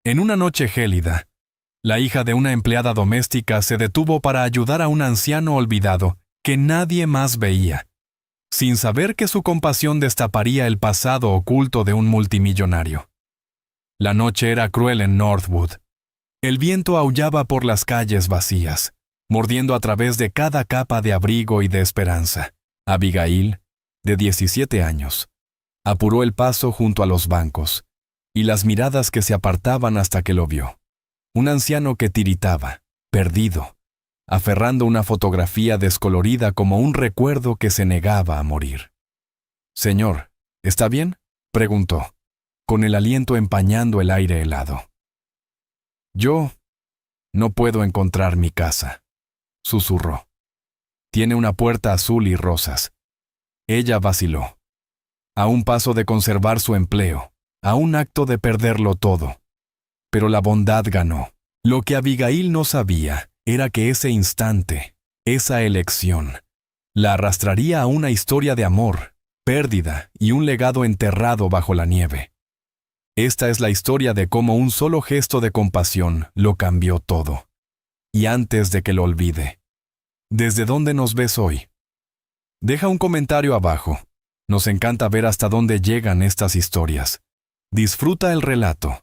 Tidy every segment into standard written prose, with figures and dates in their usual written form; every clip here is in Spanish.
En una noche gélida, la hija de una empleada doméstica se detuvo para ayudar a un anciano olvidado que nadie más veía, sin saber que su compasión destaparía el pasado oculto de un multimillonario. La noche era cruel en Northwood. El viento aullaba por las calles vacías, mordiendo a través de cada capa de abrigo y de esperanza. Abigail, de 17 años, apuró el paso junto a los bancos, y las miradas que se apartaban hasta que lo vio. Un anciano que tiritaba, perdido, aferrando una fotografía descolorida como un recuerdo que se negaba a morir. «Señor, ¿está bien?», preguntó, con el aliento empañando el aire helado. «Yo no puedo encontrar mi casa», susurró. «Tiene una puerta azul y rosas». Ella vaciló. A un paso de conservar su empleo, a un acto de perderlo todo. Pero la bondad ganó. Lo que Abigail no sabía era que ese instante, esa elección, la arrastraría a una historia de amor, pérdida y un legado enterrado bajo la nieve. Esta es la historia de cómo un solo gesto de compasión lo cambió todo. Y antes de que lo olvide, ¿desde dónde nos ves hoy? Deja un comentario abajo. Nos encanta ver hasta dónde llegan estas historias. Disfruta el relato.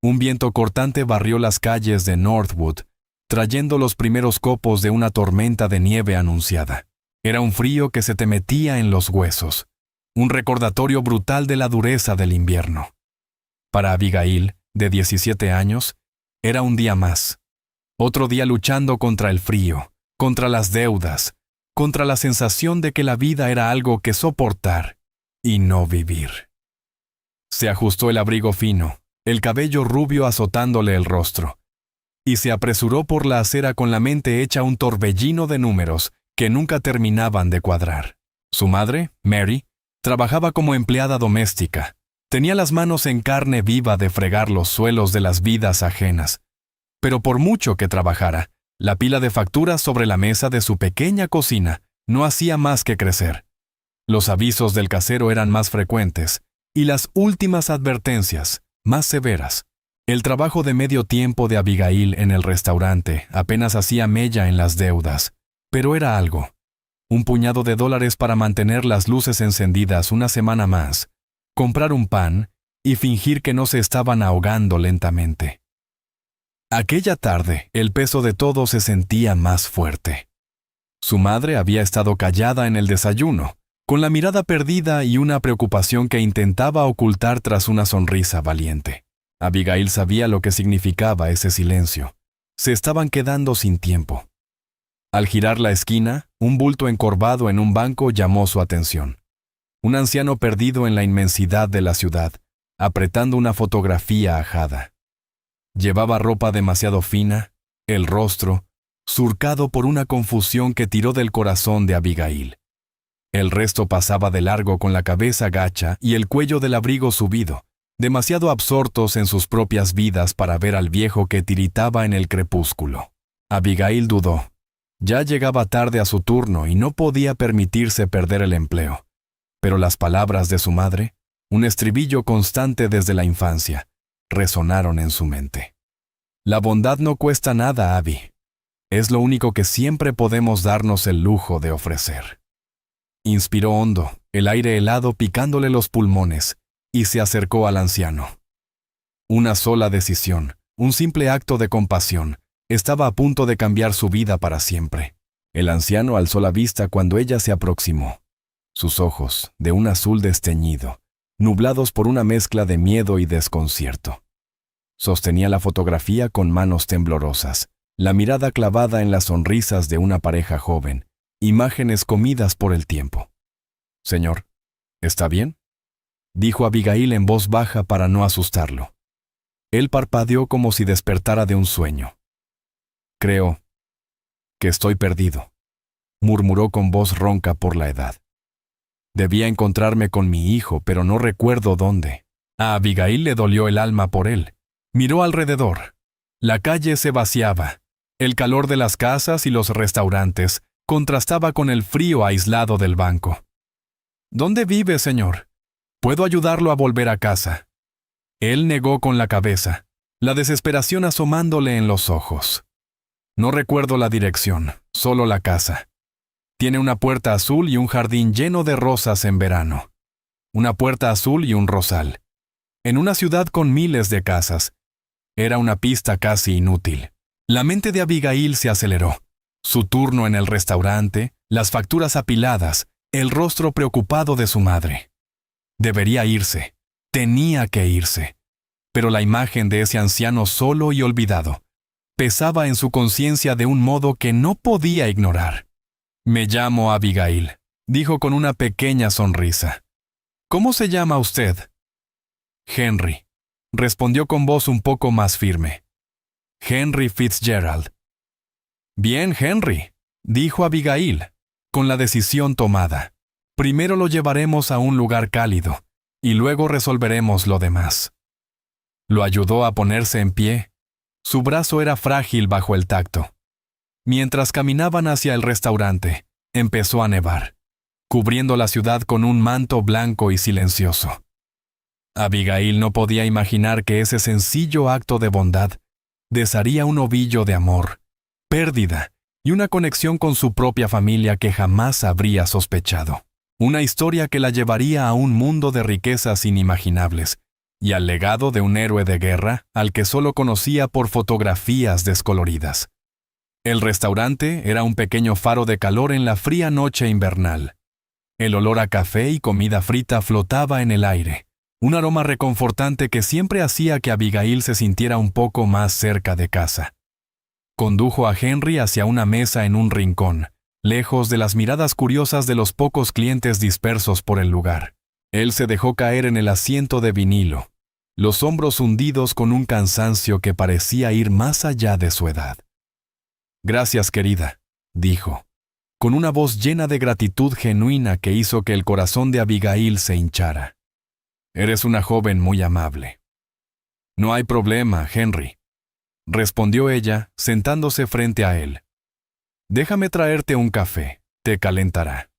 Un viento cortante barrió las calles de Northwood, trayendo los primeros copos de una tormenta de nieve anunciada. Era un frío que se te metía en los huesos, un recordatorio brutal de la dureza del invierno. Para Abigail, de 17 años, era un día más. Otro día luchando contra el frío, contra las deudas, contra la sensación de que la vida era algo que soportar y no vivir. Se ajustó el abrigo fino, el cabello rubio azotándole el rostro, y se apresuró por la acera con la mente hecha un torbellino de números que nunca terminaban de cuadrar. Su madre, Mary, trabajaba como empleada doméstica. Tenía las manos en carne viva de fregar los suelos de las vidas ajenas. Pero por mucho que trabajara, la pila de facturas sobre la mesa de su pequeña cocina no hacía más que crecer. Los avisos del casero eran más frecuentes, y las últimas advertencias más severas. El trabajo de medio tiempo de Abigail en el restaurante apenas hacía mella en las deudas, pero era algo. Un puñado de dólares para mantener las luces encendidas una semana más, comprar un pan y fingir que no se estaban ahogando lentamente. Aquella tarde, el peso de todo se sentía más fuerte. Su madre había estado callada en el desayuno, con la mirada perdida y una preocupación que intentaba ocultar tras una sonrisa valiente. Abigail sabía lo que significaba ese silencio. Se estaban quedando sin tiempo. Al girar la esquina, un bulto encorvado en un banco llamó su atención. Un anciano perdido en la inmensidad de la ciudad, apretando una fotografía ajada. Llevaba ropa demasiado fina, el rostro, surcado por una confusión que tiró del corazón de Abigail. El resto pasaba de largo con la cabeza gacha y el cuello del abrigo subido, demasiado absortos en sus propias vidas para ver al viejo que tiritaba en el crepúsculo. Abigail dudó. Ya llegaba tarde a su turno y no podía permitirse perder el empleo. Pero las palabras de su madre, un estribillo constante desde la infancia, resonaron en su mente. La bondad no cuesta nada, Abby. Es lo único que siempre podemos darnos el lujo de ofrecer. Inspiró hondo, el aire helado picándole los pulmones, y se acercó al anciano. Una sola decisión, un simple acto de compasión, estaba a punto de cambiar su vida para siempre. El anciano alzó la vista cuando ella se aproximó. Sus ojos, de un azul desteñido, nublados por una mezcla de miedo y desconcierto. Sostenía la fotografía con manos temblorosas, la mirada clavada en las sonrisas de una pareja joven, imágenes comidas por el tiempo. «Señor, ¿está bien?», dijo Abigail en voz baja para no asustarlo. Él parpadeó como si despertara de un sueño. «Creo que estoy perdido», murmuró con voz ronca por la edad. «Debía encontrarme con mi hijo, pero no recuerdo dónde». A Abigail le dolió el alma por él. Miró alrededor. La calle se vaciaba. El calor de las casas y los restaurantes contrastaba con el frío aislado del banco. «¿Dónde vive, señor? Puedo ayudarlo a volver a casa». Él negó con la cabeza. la desesperación asomándole en los ojos. No recuerdo la dirección, solo la casa. Tiene una puerta azul y un jardín lleno de rosas en verano. Una puerta azul y un rosal. En una ciudad con miles de casas. Era una pista casi inútil. La mente de Abigail se aceleró. Su turno en el restaurante, las facturas apiladas, el rostro preocupado de su madre. Debería irse. Tenía que irse. Pero la imagen de ese anciano solo y olvidado pesaba en su conciencia de un modo que no podía ignorar. «Me llamo Abigail», dijo con una pequeña sonrisa. «¿Cómo se llama usted?» «Henry», respondió con voz un poco más firme. «Henry Fitzgerald». «Bien, Henry», dijo Abigail, con la decisión tomada. «Primero lo llevaremos a un lugar cálido, y luego resolveremos lo demás». Lo ayudó a ponerse en pie. Su brazo era frágil bajo el tacto. Mientras caminaban hacia el restaurante, empezó a nevar, cubriendo la ciudad con un manto blanco y silencioso. Abigail no podía imaginar que ese sencillo acto de bondad desharía un ovillo de amor, pérdida y una conexión con su propia familia que jamás habría sospechado. Una historia que la llevaría a un mundo de riquezas inimaginables y al legado de un héroe de guerra al que solo conocía por fotografías descoloridas. El restaurante era un pequeño faro de calor en la fría noche invernal. El olor a café y comida frita flotaba en el aire, un aroma reconfortante que siempre hacía que Abigail se sintiera un poco más cerca de casa. Condujo a Henry hacia una mesa en un rincón, lejos de las miradas curiosas de los pocos clientes dispersos por el lugar. Él se dejó caer en el asiento de vinilo, los hombros hundidos con un cansancio que parecía ir más allá de su edad. «Gracias, querida», dijo, con una voz llena de gratitud genuina que hizo que el corazón de Abigail se hinchara. «Eres una joven muy amable». «No hay problema, Henry», respondió ella, sentándose frente a él. «Déjame traerte un café, te calentará».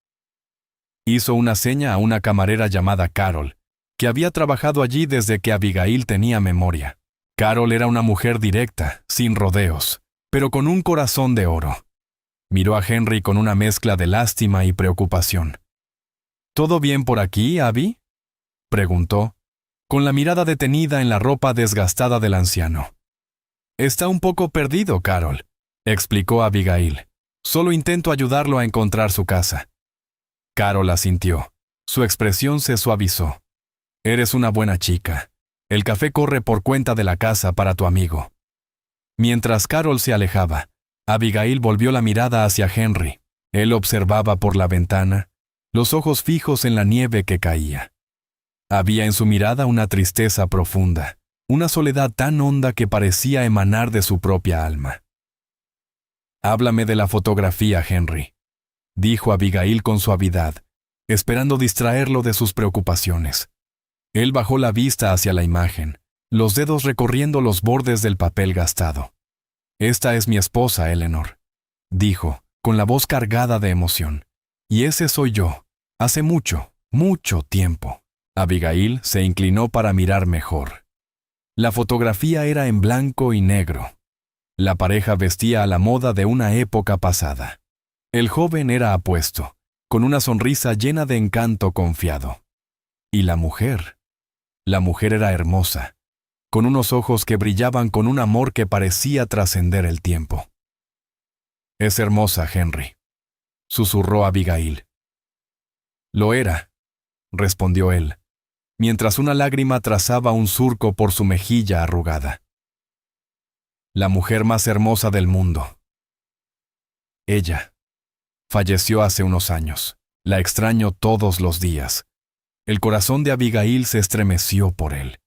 Hizo una seña a una camarera llamada Carol, que había trabajado allí desde que Abigail tenía memoria. Carol era una mujer directa, sin rodeos, pero con un corazón de oro. Miró a Henry con una mezcla de lástima y preocupación. «¿Todo bien por aquí, Abby?», preguntó, con la mirada detenida en la ropa desgastada del anciano. «Está un poco perdido, Carol», explicó Abigail. «Solo intento ayudarlo a encontrar su casa». Carol asintió. Su expresión se suavizó. «Eres una buena chica. El café corre por cuenta de la casa para tu amigo». Mientras Carol se alejaba, Abigail volvió la mirada hacia Henry. Él observaba por la ventana, los ojos fijos en la nieve que caía. Había en su mirada una tristeza profunda, una soledad tan honda que parecía emanar de su propia alma. «Háblame de la fotografía, Henry», dijo Abigail con suavidad, esperando distraerlo de sus preocupaciones. Él bajó la vista hacia la imagen, los dedos recorriendo los bordes del papel gastado. «Esta es mi esposa, Eleanor», dijo, con la voz cargada de emoción. «Y ese soy yo, hace mucho, mucho tiempo». Abigail se inclinó para mirar mejor. La fotografía era en blanco y negro. La pareja vestía a la moda de una época pasada. El joven era apuesto, con una sonrisa llena de encanto confiado. Y la mujer era hermosa, con unos ojos que brillaban con un amor que parecía trascender el tiempo. «Es hermosa, Henry», susurró Abigail. «Lo era», respondió él, mientras una lágrima trazaba un surco por su mejilla arrugada. «La mujer más hermosa del mundo. Ella falleció hace unos años. La extraño todos los días». El corazón de Abigail se estremeció por él.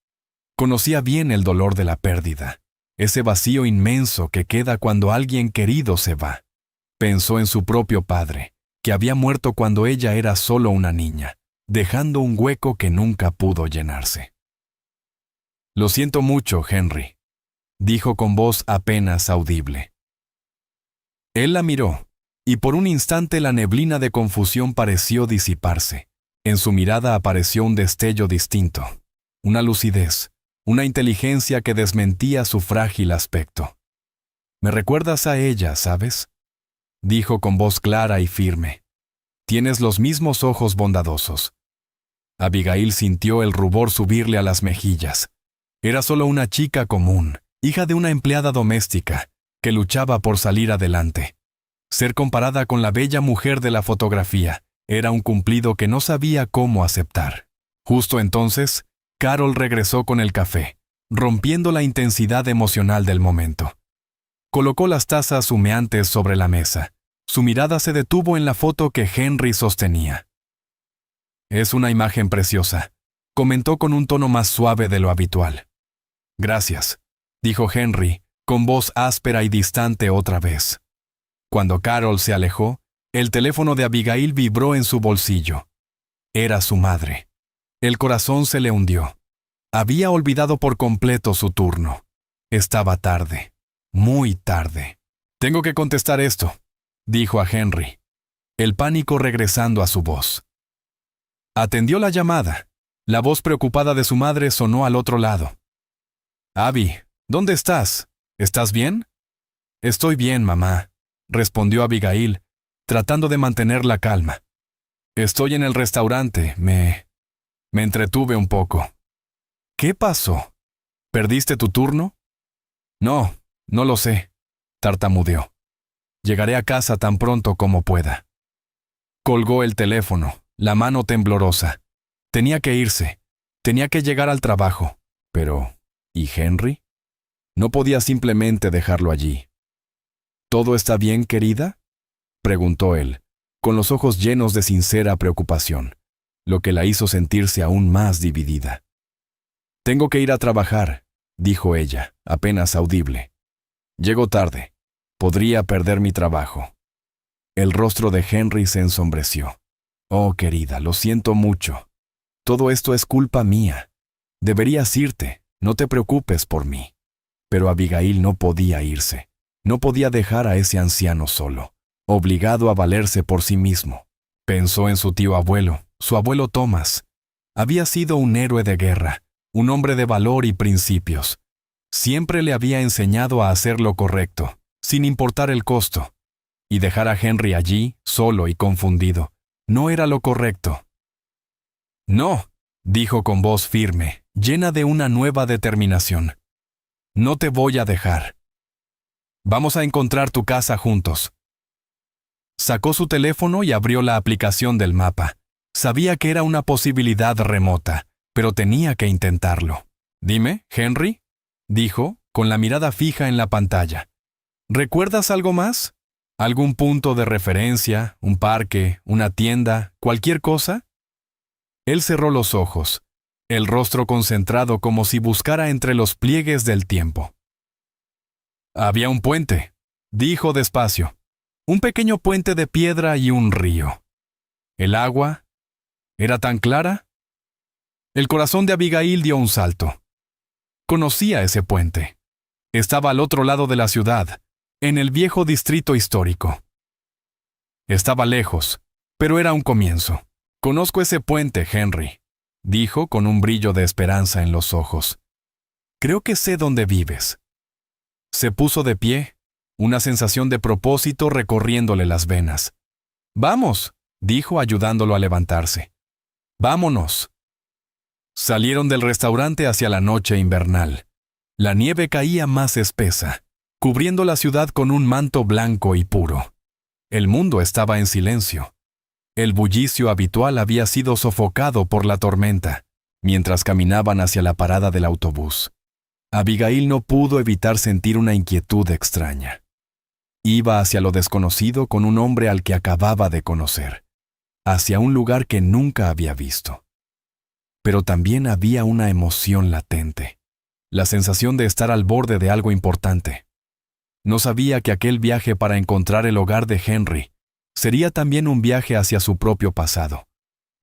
Conocía bien el dolor de la pérdida, ese vacío inmenso que queda cuando alguien querido se va. Pensó en su propio padre, que había muerto cuando ella era solo una niña, dejando un hueco que nunca pudo llenarse. «Lo siento mucho, Henry», dijo con voz apenas audible. Él la miró, y por un instante la neblina de confusión pareció disiparse. En su mirada apareció un destello distinto, una lucidez, una inteligencia que desmentía su frágil aspecto. «Me recuerdas a ella, ¿sabes?», dijo con voz clara y firme. «Tienes los mismos ojos bondadosos». Abigail sintió el rubor subirle a las mejillas. Era solo una chica común, hija de una empleada doméstica, que luchaba por salir adelante. Ser comparada con la bella mujer de la fotografía era un cumplido que no sabía cómo aceptar. Justo entonces, Carol regresó con el café, rompiendo la intensidad emocional del momento. Colocó las tazas humeantes sobre la mesa. Su mirada se detuvo en la foto que Henry sostenía. «Es una imagen preciosa», comentó con un tono más suave de lo habitual. «Gracias», dijo Henry, con voz áspera y distante otra vez. Cuando Carol se alejó, el teléfono de Abigail vibró en su bolsillo. Era su madre. El corazón se le hundió. Había olvidado por completo su turno. Estaba tarde. Muy tarde. «Tengo que contestar esto», dijo a Henry, el pánico regresando a su voz. Atendió la llamada. La voz preocupada de su madre sonó al otro lado. «Abby, ¿dónde estás? ¿Estás bien?» «Estoy bien, mamá», respondió Abigail, tratando de mantener la calma. «Estoy en el restaurante. Me entretuve un poco». «¿Qué pasó? ¿Perdiste tu turno?» «No, no lo sé», tartamudeó. «Llegaré a casa tan pronto como pueda». Colgó el teléfono, la mano temblorosa. Tenía que irse. Tenía que llegar al trabajo. Pero, ¿y Henry? No podía simplemente dejarlo allí. «¿Todo está bien, querida?», preguntó él, con los ojos llenos de sincera preocupación, lo que la hizo sentirse aún más dividida. «Tengo que ir a trabajar», dijo ella, apenas audible. «Llego tarde. Podría perder mi trabajo». El rostro de Henry se ensombreció. «Oh, querida, lo siento mucho. Todo esto es culpa mía. Deberías irte, no te preocupes por mí». Pero Abigail no podía irse. No podía dejar a ese anciano solo, obligado a valerse por sí mismo. Pensó en su tío abuelo, su abuelo Thomas. Había sido un héroe de guerra, un hombre de valor y principios. Siempre le había enseñado a hacer lo correcto, sin importar el costo. Y dejar a Henry allí, solo y confundido, no era lo correcto. «No», dijo con voz firme, llena de una nueva determinación. «No te voy a dejar. Vamos a encontrar tu casa juntos». Sacó su teléfono y abrió la aplicación del mapa. Sabía que era una posibilidad remota, pero tenía que intentarlo. «Dime, Henry», dijo, con la mirada fija en la pantalla. «¿Recuerdas algo más? ¿Algún punto de referencia, un parque, una tienda, cualquier cosa?» Él cerró los ojos, el rostro concentrado como si buscara entre los pliegues del tiempo. «Había un puente», dijo despacio. «Un pequeño puente de piedra y un río. ¿El agua era tan clara?» El corazón de Abigail dio un salto. Conocía ese puente. Estaba al otro lado de la ciudad, en el viejo distrito histórico. Estaba lejos, pero era un comienzo. «Conozco ese puente, Henry», dijo con un brillo de esperanza en los ojos. «Creo que sé dónde vives». Se puso de pie, una sensación de propósito recorriéndole las venas. «Vamos», dijo ayudándolo a levantarse. «Vámonos». Salieron del restaurante hacia la noche invernal. La nieve caía más espesa, cubriendo la ciudad con un manto blanco y puro. El mundo estaba en silencio. El bullicio habitual había sido sofocado por la tormenta, mientras caminaban hacia la parada del autobús. Abigail no pudo evitar sentir una inquietud extraña. Iba hacia lo desconocido con un hombre al que acababa de conocer, hacia un lugar que nunca había visto. Pero también había una emoción latente, la sensación de estar al borde de algo importante. No sabía que aquel viaje para encontrar el hogar de Henry sería también un viaje hacia su propio pasado,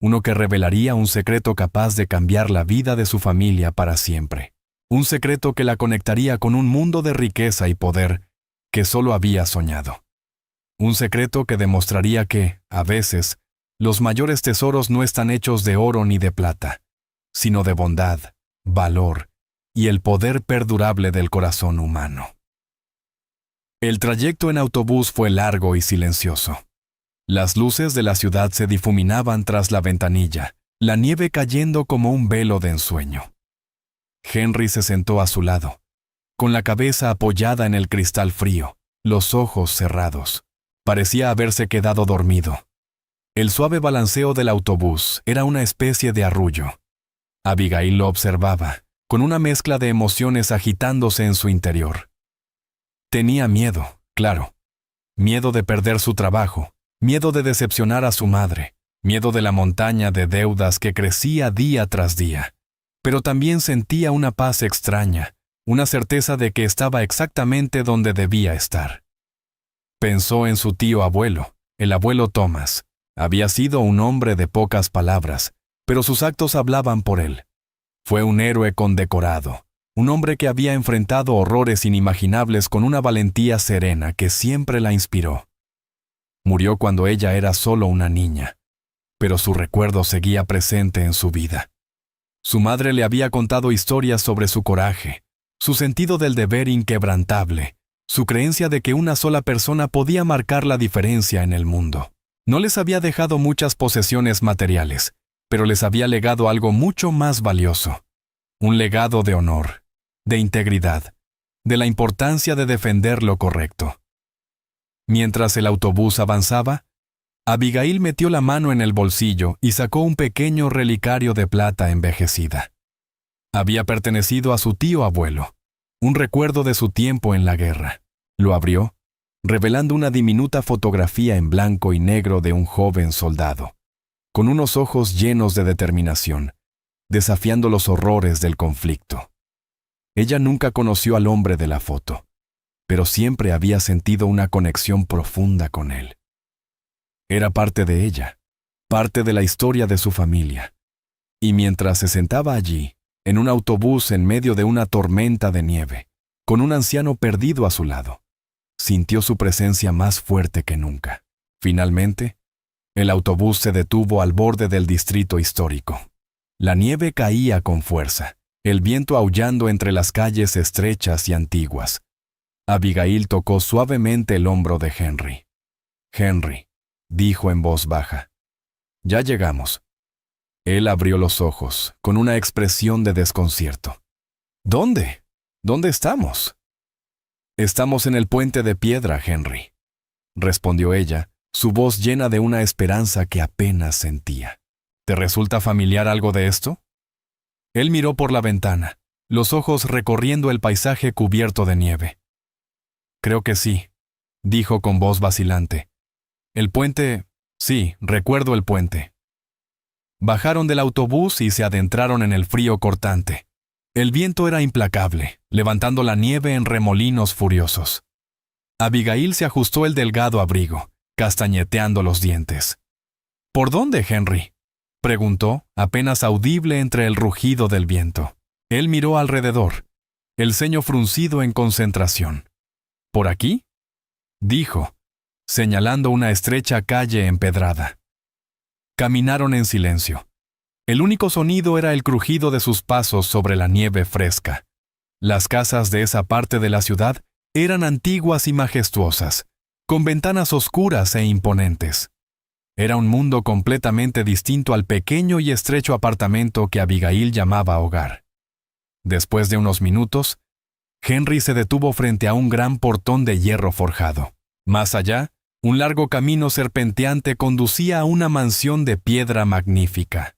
uno que revelaría un secreto capaz de cambiar la vida de su familia para siempre, un secreto que la conectaría con un mundo de riqueza y poder que solo había soñado. Un secreto que demostraría que, a veces, los mayores tesoros no están hechos de oro ni de plata, sino de bondad, valor y el poder perdurable del corazón humano. El trayecto en autobús fue largo y silencioso. Las luces de la ciudad se difuminaban tras la ventanilla, la nieve cayendo como un velo de ensueño. Henry se sentó a su lado, con la cabeza apoyada en el cristal frío, los ojos cerrados. Parecía haberse quedado dormido. El suave balanceo del autobús era una especie de arrullo. Abigail lo observaba, con una mezcla de emociones agitándose en su interior. Tenía miedo, claro. Miedo de perder su trabajo, miedo de decepcionar a su madre, miedo de la montaña de deudas que crecía día tras día. Pero también sentía una paz extraña, una certeza de que estaba exactamente donde debía estar. Pensó en su tío abuelo, el abuelo Thomas. Había sido un hombre de pocas palabras, pero sus actos hablaban por él. Fue un héroe condecorado, un hombre que había enfrentado horrores inimaginables con una valentía serena que siempre la inspiró. Murió cuando ella era solo una niña, pero su recuerdo seguía presente en su vida. Su madre le había contado historias sobre su coraje, su sentido del deber inquebrantable, su creencia de que una sola persona podía marcar la diferencia en el mundo. No les había dejado muchas posesiones materiales, pero les había legado algo mucho más valioso. Un legado de honor, de integridad, de la importancia de defender lo correcto. Mientras el autobús avanzaba, Abigail metió la mano en el bolsillo y sacó un pequeño relicario de plata envejecida. Había pertenecido a su tío abuelo, un recuerdo de su tiempo en la guerra. Lo abrió, revelando una diminuta fotografía en blanco y negro de un joven soldado, con unos ojos llenos de determinación, desafiando los horrores del conflicto. Ella nunca conoció al hombre de la foto, pero siempre había sentido una conexión profunda con él. Era parte de ella, parte de la historia de su familia. Y mientras se sentaba allí, en un autobús en medio de una tormenta de nieve, con un anciano perdido a su lado, sintió su presencia más fuerte que nunca. Finalmente, el autobús se detuvo al borde del distrito histórico. La nieve caía con fuerza, el viento aullando entre las calles estrechas y antiguas. Abigail tocó suavemente el hombro de Henry. «Henry», dijo en voz baja, «ya llegamos». Él abrió los ojos, con una expresión de desconcierto. «¿Dónde? ¿Dónde estamos?» «Estamos en el puente de piedra, Henry», respondió ella, su voz llena de una esperanza que apenas sentía. «¿Te resulta familiar algo de esto?» Él miró por la ventana, los ojos recorriendo el paisaje cubierto de nieve. «Creo que sí», dijo con voz vacilante. «El puente, sí, recuerdo el puente». Bajaron del autobús y se adentraron en el frío cortante. El viento era implacable, levantando la nieve en remolinos furiosos. Abigail se ajustó el delgado abrigo, castañeteando los dientes. «¿Por dónde, Henry?», preguntó, apenas audible entre el rugido del viento. Él miró alrededor, el ceño fruncido en concentración. «¿Por aquí?», dijo, señalando una estrecha calle empedrada. Caminaron en silencio. El único sonido era el crujido de sus pasos sobre la nieve fresca. Las casas de esa parte de la ciudad eran antiguas y majestuosas, con ventanas oscuras e imponentes. Era un mundo completamente distinto al pequeño y estrecho apartamento que Abigail llamaba hogar. Después de unos minutos, Henry se detuvo frente a un gran portón de hierro forjado. Más allá, un largo camino serpenteante conducía a una mansión de piedra magnífica.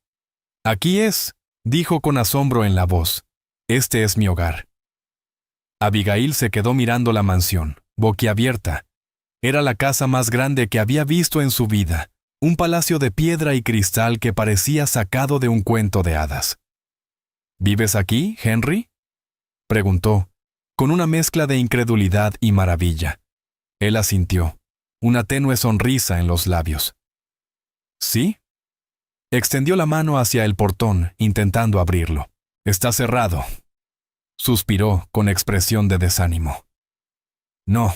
«Aquí es», dijo con asombro en la voz. «Este es mi hogar». Abigail se quedó mirando la mansión, boquiabierta. Era la casa más grande que había visto en su vida, un palacio de piedra y cristal que parecía sacado de un cuento de hadas. «¿Vives aquí, Henry?», preguntó, con una mezcla de incredulidad y maravilla. Él asintió, una tenue sonrisa en los labios. «¿Sí?». Extendió la mano hacia el portón, intentando abrirlo. «Está cerrado», suspiró con expresión de desánimo. «No,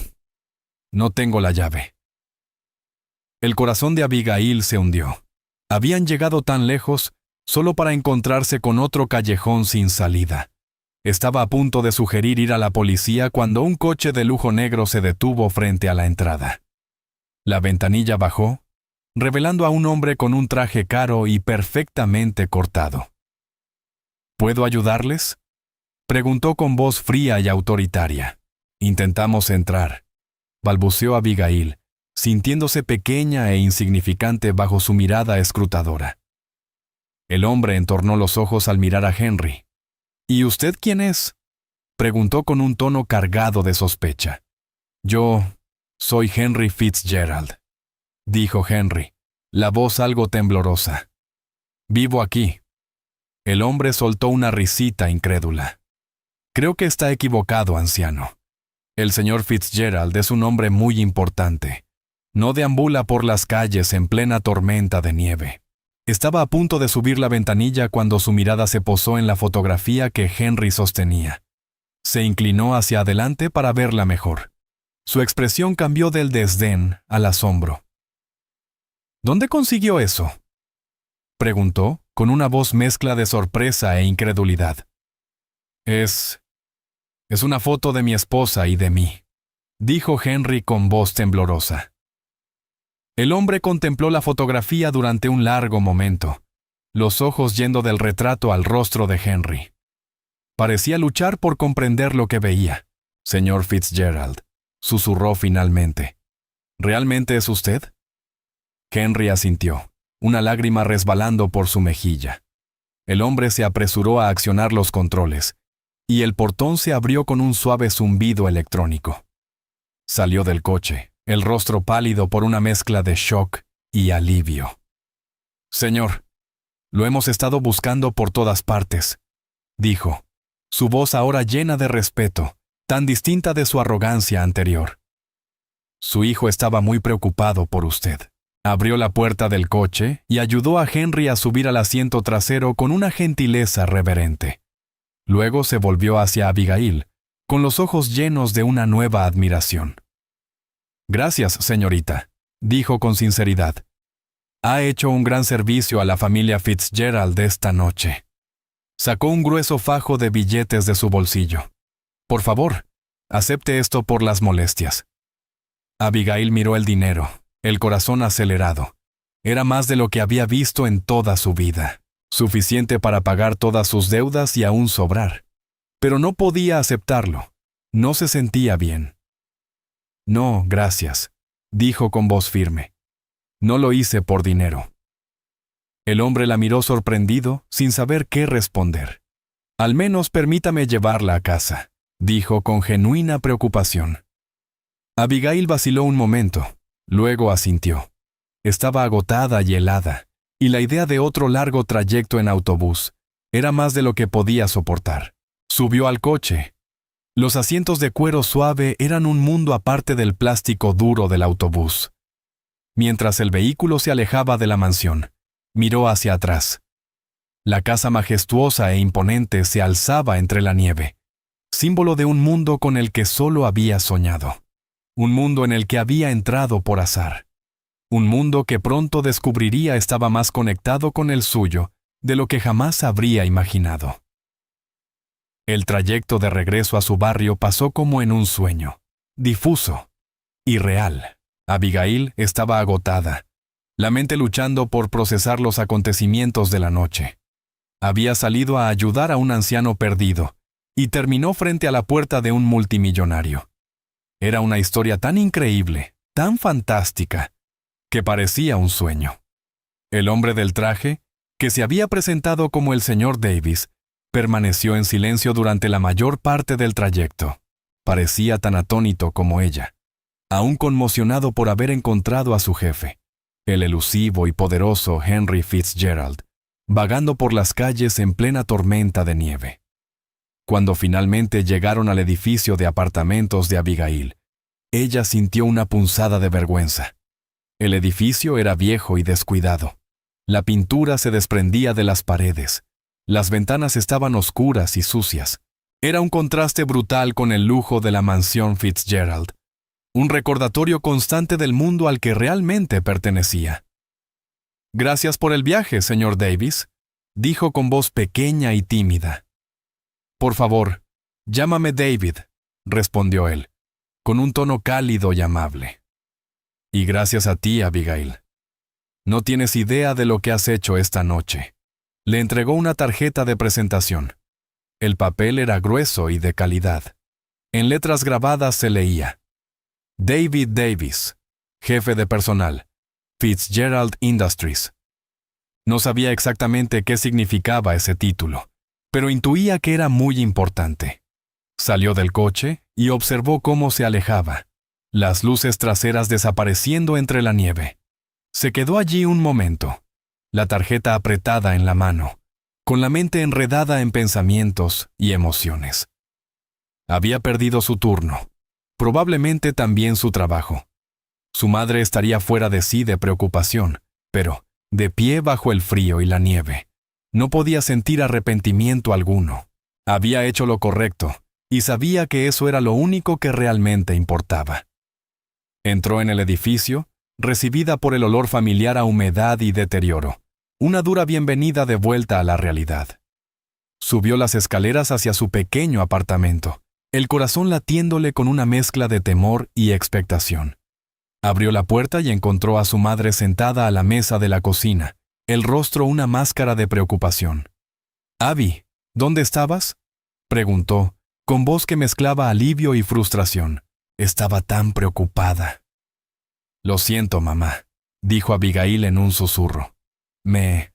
no tengo la llave». El corazón de Abigail se hundió. Habían llegado tan lejos solo para encontrarse con otro callejón sin salida. Estaba a punto de sugerir ir a la policía cuando un coche de lujo negro se detuvo frente a la entrada. La ventanilla bajó, revelando a un hombre con un traje caro y perfectamente cortado. ¿Puedo ayudarles?, preguntó con voz fría y autoritaria. Intentamos entrar, balbuceó Abigail, sintiéndose pequeña e insignificante bajo su mirada escrutadora. El hombre entornó los ojos al mirar a Henry. ¿Y usted quién es?, preguntó con un tono cargado de sospecha. Yo soy Henry Fitzgerald, dijo Henry, la voz algo temblorosa. Vivo aquí. El hombre soltó una risita incrédula. Creo que está equivocado, anciano. El señor Fitzgerald es un hombre muy importante. No deambula por las calles en plena tormenta de nieve. Estaba a punto de subir la ventanilla cuando su mirada se posó en la fotografía que Henry sostenía. Se inclinó hacia adelante para verla mejor. Su expresión cambió del desdén al asombro. ¿Dónde consiguió eso?, preguntó, con una voz mezcla de sorpresa e incredulidad. Es una foto de mi esposa y de mí, dijo Henry con voz temblorosa. El hombre contempló la fotografía durante un largo momento, los ojos yendo del retrato al rostro de Henry. Parecía luchar por comprender lo que veía. Señor Fitzgerald, susurró finalmente. ¿Realmente es usted? Henry asintió, una lágrima resbalando por su mejilla. El hombre se apresuró a accionar los controles, y el portón se abrió con un suave zumbido electrónico. Salió del coche, el rostro pálido por una mezcla de shock y alivio. Señor, lo hemos estado buscando por todas partes, dijo, su voz ahora llena de respeto, tan distinta de su arrogancia anterior. Su hijo estaba muy preocupado por usted. Abrió la puerta del coche y ayudó a Henry a subir al asiento trasero con una gentileza reverente. Luego se volvió hacia Abigail, con los ojos llenos de una nueva admiración. Gracias, señorita, dijo con sinceridad. Ha hecho un gran servicio a la familia Fitzgerald esta noche. Sacó un grueso fajo de billetes de su bolsillo. Por favor, acepte esto por las molestias. Abigail miró el dinero, el corazón acelerado. Era más de lo que había visto en toda su vida, suficiente para pagar todas sus deudas y aún sobrar. Pero no podía aceptarlo. No se sentía bien. No, gracias, dijo con voz firme. No lo hice por dinero. El hombre la miró sorprendido, sin saber qué responder. Al menos permítame llevarla a casa, dijo con genuina preocupación. Abigail vaciló un momento, luego asintió. Estaba agotada y helada, y la idea de otro largo trayecto en autobús era más de lo que podía soportar. Subió al coche. Los asientos de cuero suave eran un mundo aparte del plástico duro del autobús. Mientras el vehículo se alejaba de la mansión, miró hacia atrás. La casa majestuosa e imponente se alzaba entre la nieve, símbolo de un mundo con el que solo había soñado. Un mundo en el que había entrado por azar. Un mundo que pronto descubriría estaba más conectado con el suyo de lo que jamás habría imaginado. El trayecto de regreso a su barrio pasó como en un sueño, difuso, irreal. Abigail estaba agotada, la mente luchando por procesar los acontecimientos de la noche. Había salido a ayudar a un anciano perdido y terminó frente a la puerta de un multimillonario. Era una historia tan increíble, tan fantástica, que parecía un sueño. El hombre del traje, que se había presentado como el señor Davis, permaneció en silencio durante la mayor parte del trayecto. Parecía tan atónito como ella, aún conmocionado por haber encontrado a su jefe, el elusivo y poderoso Henry Fitzgerald, vagando por las calles en plena tormenta de nieve. Cuando finalmente llegaron al edificio de apartamentos de Abigail, ella sintió una punzada de vergüenza. El edificio era viejo y descuidado. La pintura se desprendía de las paredes. Las ventanas estaban oscuras y sucias. Era un contraste brutal con el lujo de la mansión Fitzgerald. Un recordatorio constante del mundo al que realmente pertenecía. «Gracias por el viaje, señor Davis», dijo con voz pequeña y tímida. Por favor, llámame David, respondió él, con un tono cálido y amable. Y gracias a ti, Abigail. No tienes idea de lo que has hecho esta noche. Le entregó una tarjeta de presentación. El papel era grueso y de calidad. En letras grabadas se leía: David Davis, jefe de personal, Fitzgerald Industries. No sabía exactamente qué significaba ese título, pero intuía que era muy importante. Salió del coche y observó cómo se alejaba, las luces traseras desapareciendo entre la nieve. Se quedó allí un momento, la tarjeta apretada en la mano, con la mente enredada en pensamientos y emociones. Había perdido su turno, probablemente también su trabajo. Su madre estaría fuera de sí de preocupación, pero, de pie bajo el frío y la nieve, no podía sentir arrepentimiento alguno. Había hecho lo correcto, y sabía que eso era lo único que realmente importaba. Entró en el edificio, recibida por el olor familiar a humedad y deterioro, una dura bienvenida de vuelta a la realidad. Subió las escaleras hacia su pequeño apartamento, el corazón latiéndole con una mezcla de temor y expectación. Abrió la puerta y encontró a su madre sentada a la mesa de la cocina, el rostro una máscara de preocupación. «Abby, ¿dónde estabas?», preguntó, con voz que mezclaba alivio y frustración. Estaba tan preocupada. «Lo siento, mamá», dijo Abigail en un susurro. Me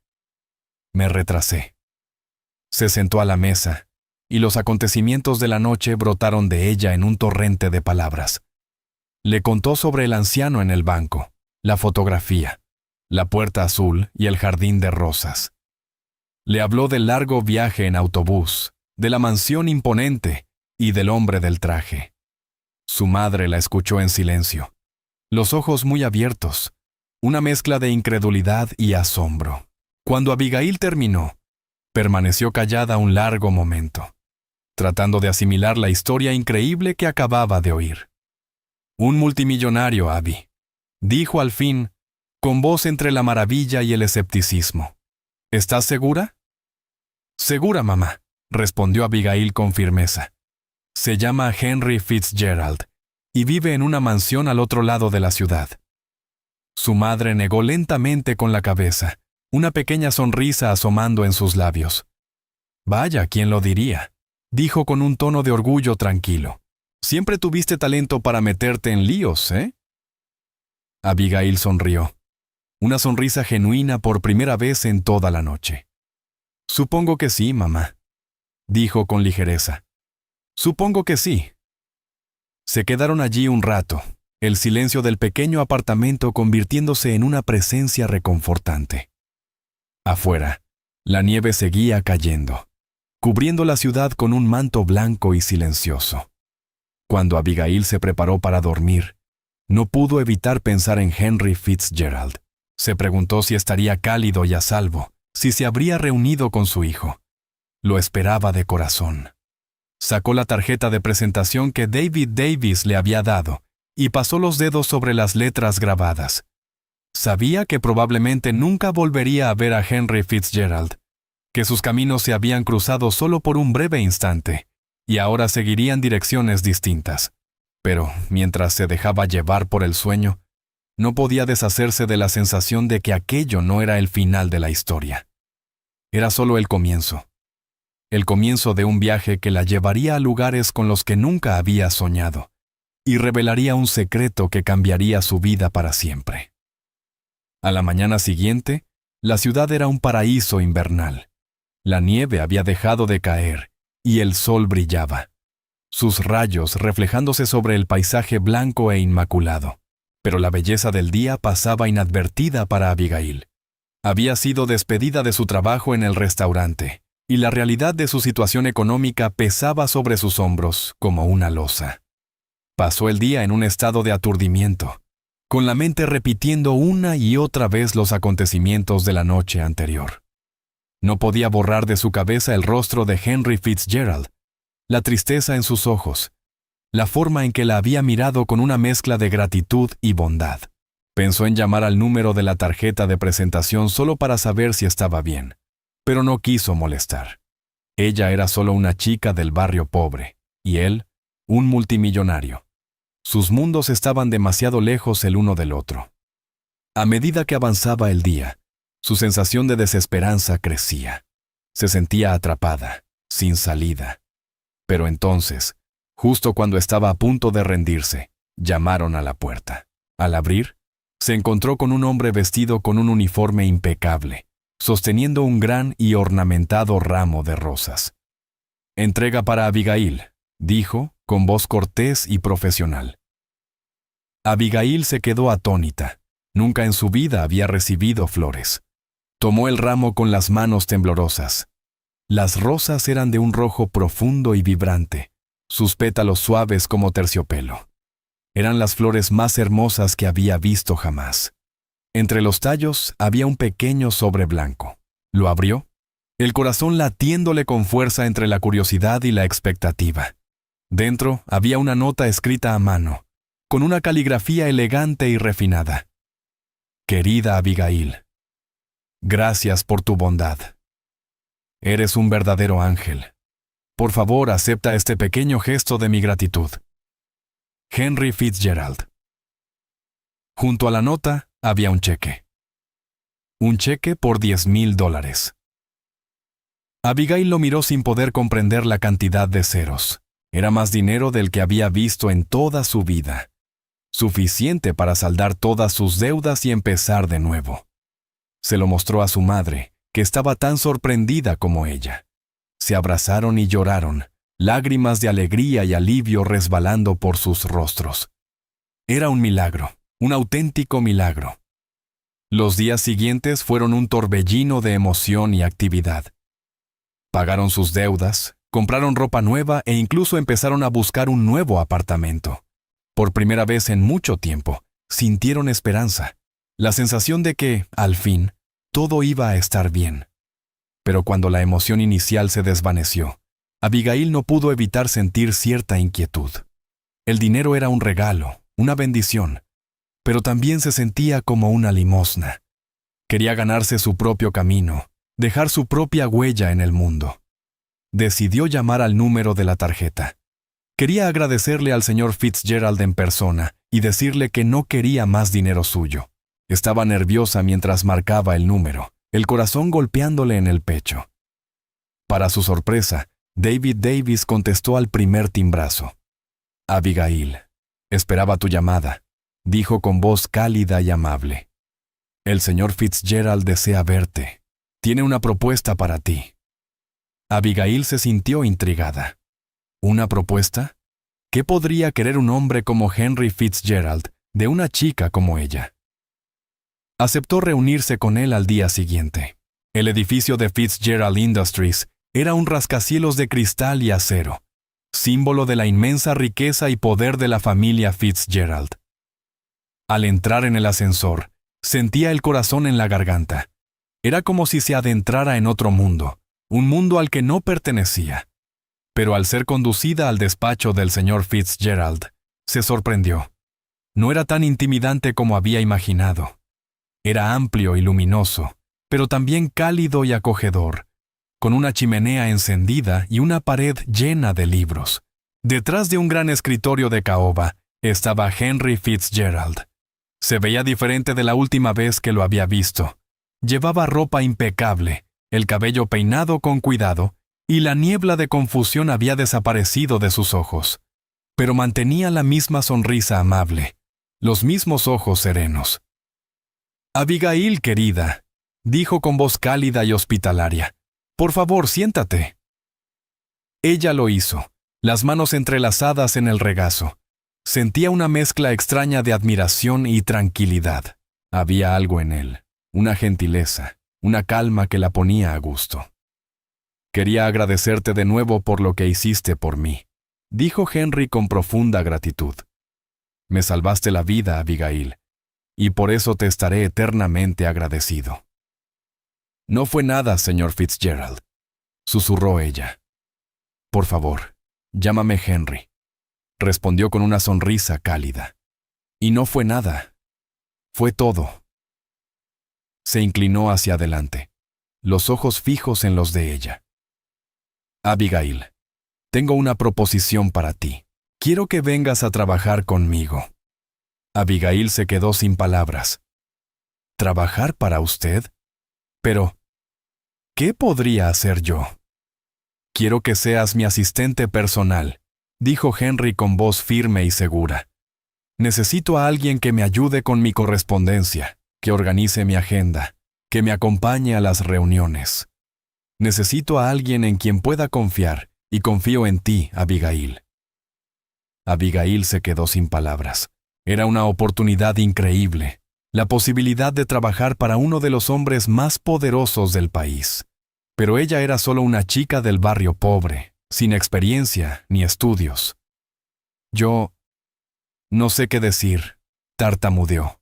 retrasé. Se sentó a la mesa, y los acontecimientos de la noche brotaron de ella en un torrente de palabras. Le contó sobre el anciano en el banco, la fotografía, la puerta azul y el jardín de rosas. Le habló del largo viaje en autobús, de la mansión imponente y del hombre del traje. Su madre la escuchó en silencio, los ojos muy abiertos, una mezcla de incredulidad y asombro. Cuando Abigail terminó, permaneció callada un largo momento, tratando de asimilar la historia increíble que acababa de oír. «Un multimillonario, Abby», dijo al fin, con voz entre la maravilla y el escepticismo. «¿Estás segura?». «Segura, mamá», respondió Abigail con firmeza. «Se llama Henry Fitzgerald y vive en una mansión al otro lado de la ciudad». Su madre negó lentamente con la cabeza, una pequeña sonrisa asomando en sus labios. «Vaya, ¿quién lo diría?», dijo con un tono de orgullo tranquilo. «Siempre tuviste talento para meterte en líos, ¿eh?». Abigail sonrió, una sonrisa genuina por primera vez en toda la noche. «Supongo que sí, mamá», dijo con ligereza. «Supongo que sí». Se quedaron allí un rato, el silencio del pequeño apartamento convirtiéndose en una presencia reconfortante. Afuera, la nieve seguía cayendo, cubriendo la ciudad con un manto blanco y silencioso. Cuando Abigail se preparó para dormir, no pudo evitar pensar en Henry Fitzgerald. Se preguntó si estaría cálido y a salvo, si se habría reunido con su hijo. Lo esperaba de corazón. Sacó la tarjeta de presentación que David Davis le había dado y pasó los dedos sobre las letras grabadas. Sabía que probablemente nunca volvería a ver a Henry Fitzgerald, que sus caminos se habían cruzado solo por un breve instante, y ahora seguirían direcciones distintas. Pero, mientras se dejaba llevar por el sueño, no podía deshacerse de la sensación de que aquello no era el final de la historia. Era solo el comienzo de un viaje que la llevaría a lugares con los que nunca había soñado, y revelaría un secreto que cambiaría su vida para siempre. A la mañana siguiente, la ciudad era un paraíso invernal. La nieve había dejado de caer, y el sol brillaba, sus rayos reflejándose sobre el paisaje blanco e inmaculado. Pero la belleza del día pasaba inadvertida para Abigail. Había sido despedida de su trabajo en el restaurante, y la realidad de su situación económica pesaba sobre sus hombros como una losa. Pasó el día en un estado de aturdimiento, con la mente repitiendo una y otra vez los acontecimientos de la noche anterior. No podía borrar de su cabeza el rostro de Henry Fitzgerald, la tristeza en sus ojos, la forma en que la había mirado con una mezcla de gratitud y bondad. Pensó en llamar al número de la tarjeta de presentación solo para saber si estaba bien, pero no quiso molestar. Ella era solo una chica del barrio pobre, y él, un multimillonario. Sus mundos estaban demasiado lejos el uno del otro. A medida que avanzaba el día, su sensación de desesperanza crecía. Se sentía atrapada, sin salida. Pero entonces, justo cuando estaba a punto de rendirse, llamaron a la puerta. Al abrir, se encontró con un hombre vestido con un uniforme impecable, sosteniendo un gran y ornamentado ramo de rosas. «Entrega para Abigail», dijo, con voz cortés y profesional. Abigail se quedó atónita. Nunca en su vida había recibido flores. Tomó el ramo con las manos temblorosas. Las rosas eran de un rojo profundo y vibrante, sus pétalos suaves como terciopelo. Eran las flores más hermosas que había visto jamás. Entre los tallos había un pequeño sobre blanco. Lo abrió, el corazón latiéndole con fuerza entre la curiosidad y la expectativa. Dentro había una nota escrita a mano, con una caligrafía elegante y refinada. «Querida Abigail, gracias por tu bondad. Eres un verdadero ángel. Por favor, acepta este pequeño gesto de mi gratitud. Henry Fitzgerald». Junto a la nota había un cheque. Un cheque por $10,000. Abigail lo miró sin poder comprender la cantidad de ceros. Era más dinero del que había visto en toda su vida. Suficiente para saldar todas sus deudas y empezar de nuevo. Se lo mostró a su madre, que estaba tan sorprendida como ella. Se abrazaron y lloraron, lágrimas de alegría y alivio resbalando por sus rostros. Era un milagro, un auténtico milagro. Los días siguientes fueron un torbellino de emoción y actividad. Pagaron sus deudas, compraron ropa nueva e incluso empezaron a buscar un nuevo apartamento. Por primera vez en mucho tiempo, sintieron esperanza, la sensación de que, al fin, todo iba a estar bien. Pero cuando la emoción inicial se desvaneció, Abigail no pudo evitar sentir cierta inquietud. El dinero era un regalo, una bendición, pero también se sentía como una limosna. Quería ganarse su propio camino, dejar su propia huella en el mundo. Decidió llamar al número de la tarjeta. Quería agradecerle al señor Fitzgerald en persona y decirle que no quería más dinero suyo. Estaba nerviosa mientras marcaba el número, el corazón golpeándole en el pecho. Para su sorpresa, David Davis contestó al primer timbrazo. «Abigail, esperaba tu llamada», dijo con voz cálida y amable. «El señor Fitzgerald desea verte. Tiene una propuesta para ti». Abigail se sintió intrigada. ¿Una propuesta? ¿Qué podría querer un hombre como Henry Fitzgerald de una chica como ella? Aceptó reunirse con él al día siguiente. El edificio de Fitzgerald Industries era un rascacielos de cristal y acero, símbolo de la inmensa riqueza y poder de la familia Fitzgerald. Al entrar en el ascensor, sentía el corazón en la garganta. Era como si se adentrara en otro mundo, un mundo al que no pertenecía. Pero al ser conducida al despacho del señor Fitzgerald, se sorprendió. No era tan intimidante como había imaginado. Era amplio y luminoso, pero también cálido y acogedor, con una chimenea encendida y una pared llena de libros. Detrás de un gran escritorio de caoba estaba Henry Fitzgerald. Se veía diferente de la última vez que lo había visto. Llevaba ropa impecable, el cabello peinado con cuidado, y la niebla de confusión había desaparecido de sus ojos. Pero mantenía la misma sonrisa amable, los mismos ojos serenos. «Abigail, querida», dijo con voz cálida y hospitalaria, «por favor, siéntate». Ella lo hizo, las manos entrelazadas en el regazo. Sentía una mezcla extraña de admiración y tranquilidad. Había algo en él, una gentileza, una calma que la ponía a gusto. «Quería agradecerte de nuevo por lo que hiciste por mí», dijo Henry con profunda gratitud. «Me salvaste la vida, Abigail, y por eso te estaré eternamente agradecido». «No fue nada, señor Fitzgerald», susurró ella. «Por favor, llámame Henry», respondió con una sonrisa cálida. «Y no fue nada. Fue todo». Se inclinó hacia adelante, los ojos fijos en los de ella. Abigail, tengo una proposición para ti. Quiero que vengas a trabajar conmigo. Abigail se quedó sin palabras. ¿Trabajar para usted? Pero, ¿qué podría hacer yo? Quiero que seas mi asistente personal, dijo Henry con voz firme y segura. Necesito a alguien que me ayude con mi correspondencia, que organice mi agenda, que me acompañe a las reuniones. Necesito a alguien en quien pueda confiar, y confío en ti, Abigail. Abigail se quedó sin palabras. Era una oportunidad increíble, la posibilidad de trabajar para uno de los hombres más poderosos del país. Pero ella era solo una chica del barrio pobre, sin experiencia ni estudios. Yo no sé qué decir, tartamudeó.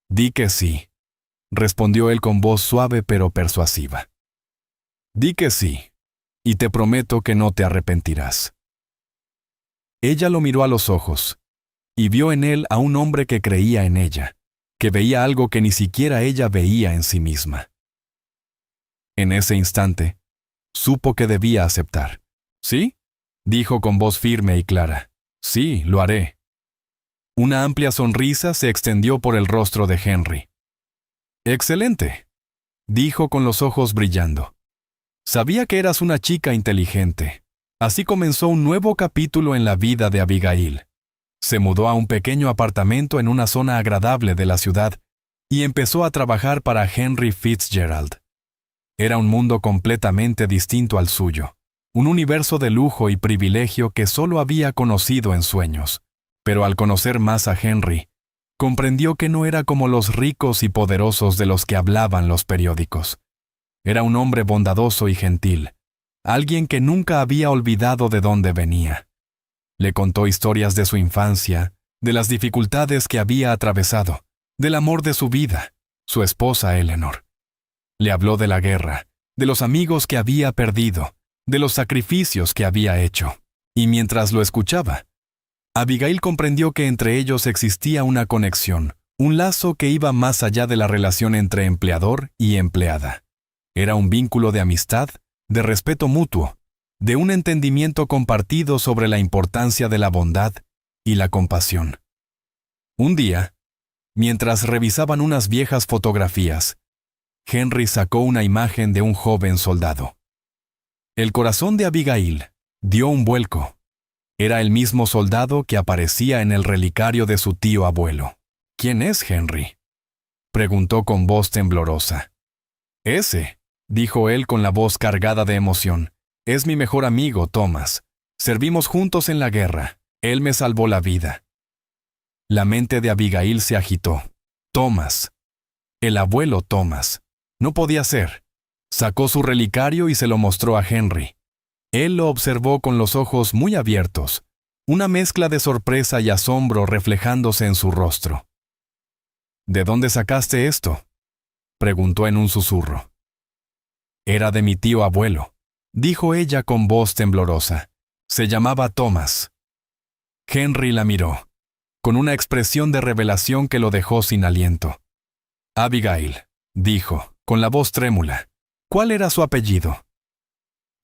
Di que sí, respondió él con voz suave pero persuasiva. Di que sí, y te prometo que no te arrepentirás. Ella lo miró a los ojos, y vio en él a un hombre que creía en ella, que veía algo que ni siquiera ella veía en sí misma. En ese instante, supo que debía aceptar. ¿Sí? Dijo con voz firme y clara. Sí, lo haré. Una amplia sonrisa se extendió por el rostro de Henry. Excelente, dijo con los ojos brillando. Sabía que eras una chica inteligente. Así comenzó un nuevo capítulo en la vida de Abigail. Se mudó a un pequeño apartamento en una zona agradable de la ciudad y empezó a trabajar para Henry Fitzgerald. Era un mundo completamente distinto al suyo, un universo de lujo y privilegio que solo había conocido en sueños. Pero al conocer más a Henry, comprendió que no era como los ricos y poderosos de los que hablaban los periódicos. Era un hombre bondadoso y gentil, alguien que nunca había olvidado de dónde venía. Le contó historias de su infancia, de las dificultades que había atravesado, del amor de su vida, su esposa Eleanor. Le habló de la guerra, de los amigos que había perdido, de los sacrificios que había hecho. Y mientras lo escuchaba, Abigail comprendió que entre ellos existía una conexión, un lazo que iba más allá de la relación entre empleador y empleada. Era un vínculo de amistad, de respeto mutuo, de un entendimiento compartido sobre la importancia de la bondad y la compasión. Un día, mientras revisaban unas viejas fotografías, Henry sacó una imagen de un joven soldado. El corazón de Abigail dio un vuelco. Era el mismo soldado que aparecía en el relicario de su tío abuelo. ¿Quién es Henry?, preguntó con voz temblorosa. Ese, dijo él con la voz cargada de emoción, es mi mejor amigo, Thomas. Servimos juntos en la guerra. Él me salvó la vida. La mente de Abigail se agitó. Thomas. El abuelo Thomas. No podía ser. Sacó su relicario y se lo mostró a Henry. Él lo observó con los ojos muy abiertos, una mezcla de sorpresa y asombro reflejándose en su rostro. ¿De dónde sacaste esto?, preguntó en un susurro. Era de mi tío abuelo, dijo ella con voz temblorosa. Se llamaba Thomas. Henry la miró, con una expresión de revelación que lo dejó sin aliento. Abigail, dijo, con la voz trémula. ¿Cuál era su apellido?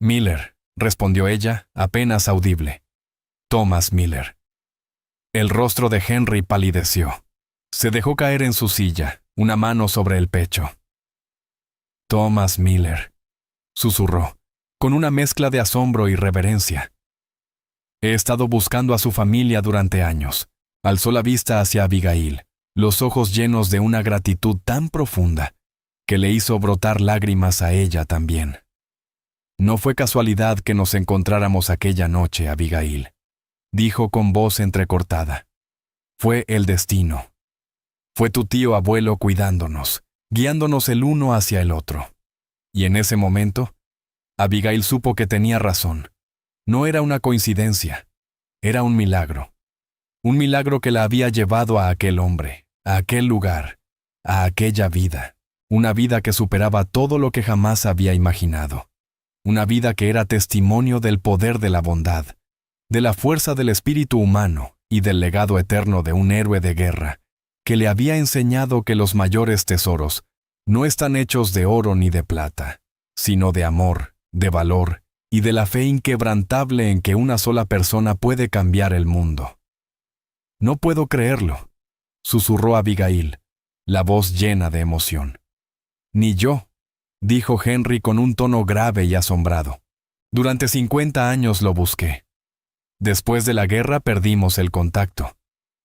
Miller, respondió ella, apenas audible. Thomas Miller. El rostro de Henry palideció. Se dejó caer en su silla, una mano sobre el pecho. Thomas Miller, susurró, con una mezcla de asombro y reverencia. He estado buscando a su familia durante años. Alzó la vista hacia Abigail, los ojos llenos de una gratitud tan profunda que le hizo brotar lágrimas a ella también. No fue casualidad que nos encontráramos aquella noche, Abigail, dijo con voz entrecortada. Fue el destino. Fue tu tío abuelo cuidándonos, guiándonos el uno hacia el otro. Y en ese momento, Abigail supo que tenía razón. No era una coincidencia, era un milagro. Un milagro que la había llevado a aquel hombre, a aquel lugar, a aquella vida. Una vida que superaba todo lo que jamás había imaginado. Una vida que era testimonio del poder de la bondad, de la fuerza del espíritu humano y del legado eterno de un héroe de guerra que le había enseñado que los mayores tesoros no están hechos de oro ni de plata, sino de amor, de valor y de la fe inquebrantable en que una sola persona puede cambiar el mundo. «No puedo creerlo», susurró Abigail, la voz llena de emoción. «Ni yo», dijo Henry con un tono grave y asombrado. «Durante 50 años lo busqué. Después de la guerra perdimos el contacto.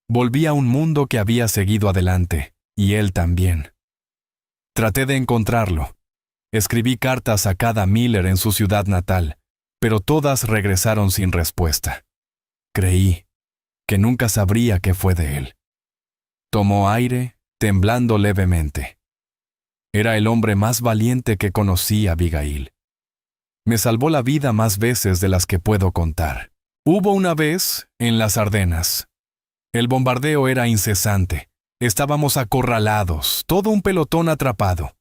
Volví a un mundo que había seguido adelante, y él también. Traté de encontrarlo. Escribí cartas a cada Miller en su ciudad natal, pero todas regresaron sin respuesta. Creí que nunca sabría qué fue de él». Tomó aire, temblando levemente. «Era el hombre más valiente que conocí, Abigail. Me salvó la vida más veces de las que puedo contar. Hubo una vez en las Ardenas. El bombardeo era incesante. Estábamos acorralados, todo un pelotón atrapado.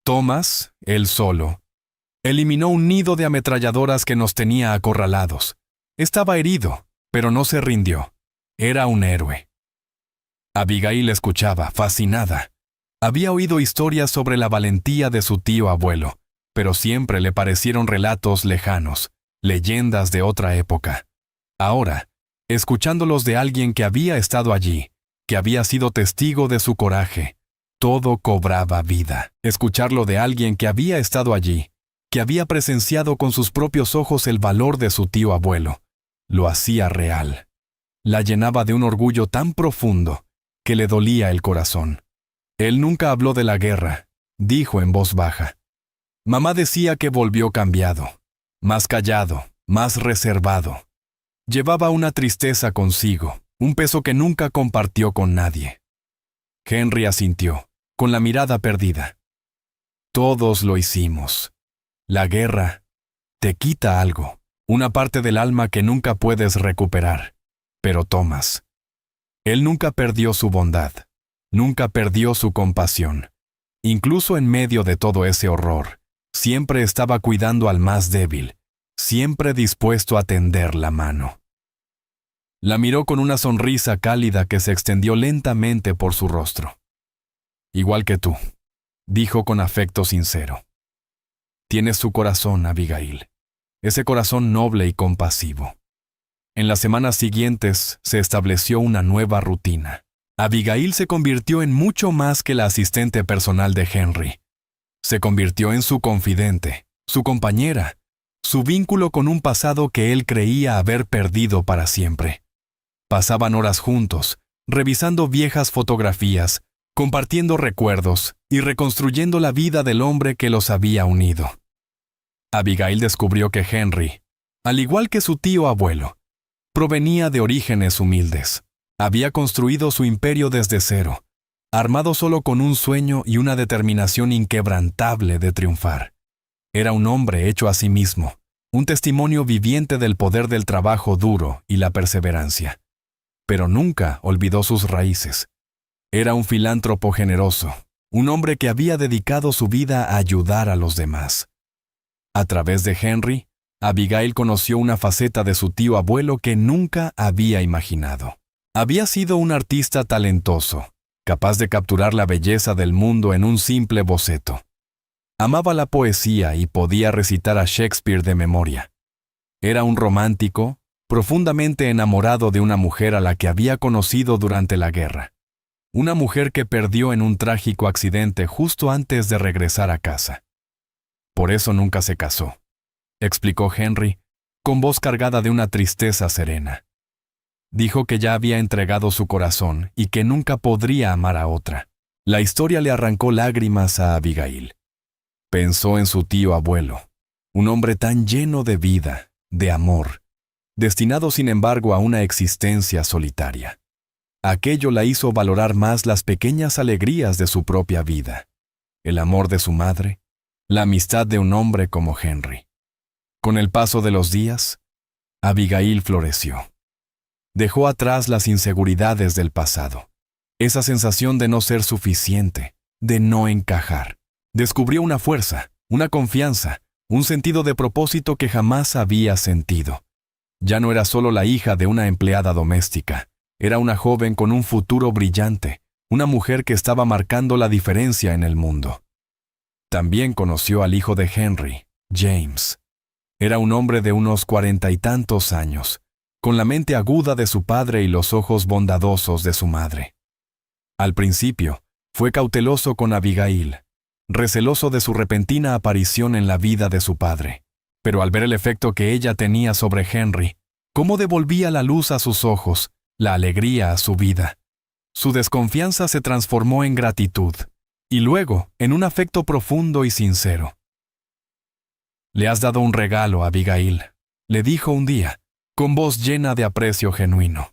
Thomas, él solo, eliminó un nido de ametralladoras que nos tenía acorralados. Estaba herido, pero no se rindió. Era un héroe». Abigail escuchaba, fascinada. Había oído historias sobre la valentía de su tío abuelo, pero siempre le parecieron relatos lejanos, leyendas de otra época. Ahora, escuchándolos de alguien que había estado allí, que había sido testigo de su coraje, todo cobraba vida. Escucharlo de alguien que había estado allí, que había presenciado con sus propios ojos el valor de su tío abuelo, lo hacía real. La llenaba de un orgullo tan profundo que le dolía el corazón. Él nunca habló de la guerra, dijo en voz baja. Mamá decía que volvió cambiado, más callado, más reservado. Llevaba una tristeza consigo, un peso que nunca compartió con nadie. Henry asintió, con la mirada perdida. Todos lo hicimos. La guerra te quita algo, una parte del alma que nunca puedes recuperar. Pero Thomas, él nunca perdió su bondad, nunca perdió su compasión. Incluso en medio de todo ese horror, siempre estaba cuidando al más débil, siempre dispuesto a tender la mano. La miró con una sonrisa cálida que se extendió lentamente por su rostro. Igual que tú, dijo con afecto sincero. Tienes su corazón, Abigail, ese corazón noble y compasivo. En las semanas siguientes se estableció una nueva rutina. Abigail se convirtió en mucho más que la asistente personal de Henry. Se convirtió en su confidente, su compañera, su vínculo con un pasado que él creía haber perdido para siempre. Pasaban horas juntos, revisando viejas fotografías, compartiendo recuerdos y reconstruyendo la vida del hombre que los había unido. Abigail descubrió que Henry, al igual que su tío abuelo, provenía de orígenes humildes. Había construido su imperio desde cero, armado solo con un sueño y una determinación inquebrantable de triunfar. Era un hombre hecho a sí mismo, un testimonio viviente del poder del trabajo duro y la perseverancia. Pero nunca olvidó sus raíces. Era un filántropo generoso, un hombre que había dedicado su vida a ayudar a los demás. A través de Henry, Abigail conoció una faceta de su tío abuelo que nunca había imaginado. Había sido un artista talentoso, capaz de capturar la belleza del mundo en un simple boceto. Amaba la poesía y podía recitar a Shakespeare de memoria. Era un romántico, profundamente enamorado de una mujer a la que había conocido durante la guerra. Una mujer que perdió en un trágico accidente justo antes de regresar a casa. Por eso nunca se casó, explicó Henry, con voz cargada de una tristeza serena. Dijo que ya había entregado su corazón y que nunca podría amar a otra. La historia le arrancó lágrimas a Abigail. Pensó en su tío abuelo, un hombre tan lleno de vida, de amor, destinado sin embargo a una existencia solitaria. Aquello la hizo valorar más las pequeñas alegrías de su propia vida, el amor de su madre, la amistad de un hombre como Henry. Con el paso de los días, Abigail floreció. Dejó atrás las inseguridades del pasado, esa sensación de no ser suficiente, de no encajar. Descubrió una fuerza, una confianza, un sentido de propósito que jamás había sentido. Ya no era solo la hija de una empleada doméstica, era una joven con un futuro brillante, una mujer que estaba marcando la diferencia en el mundo. También conoció al hijo de Henry, James. Era un hombre de unos 40 y tantos años, con la mente aguda de su padre y los ojos bondadosos de su madre. Al principio, fue cauteloso con Abigail, receloso de su repentina aparición en la vida de su padre. Pero al ver el efecto que ella tenía sobre Henry, cómo devolvía la luz a sus ojos, la alegría a su vida, su desconfianza se transformó en gratitud, y luego en un afecto profundo y sincero. «Le has dado un regalo, Abigail», le dijo un día, con voz llena de aprecio genuino.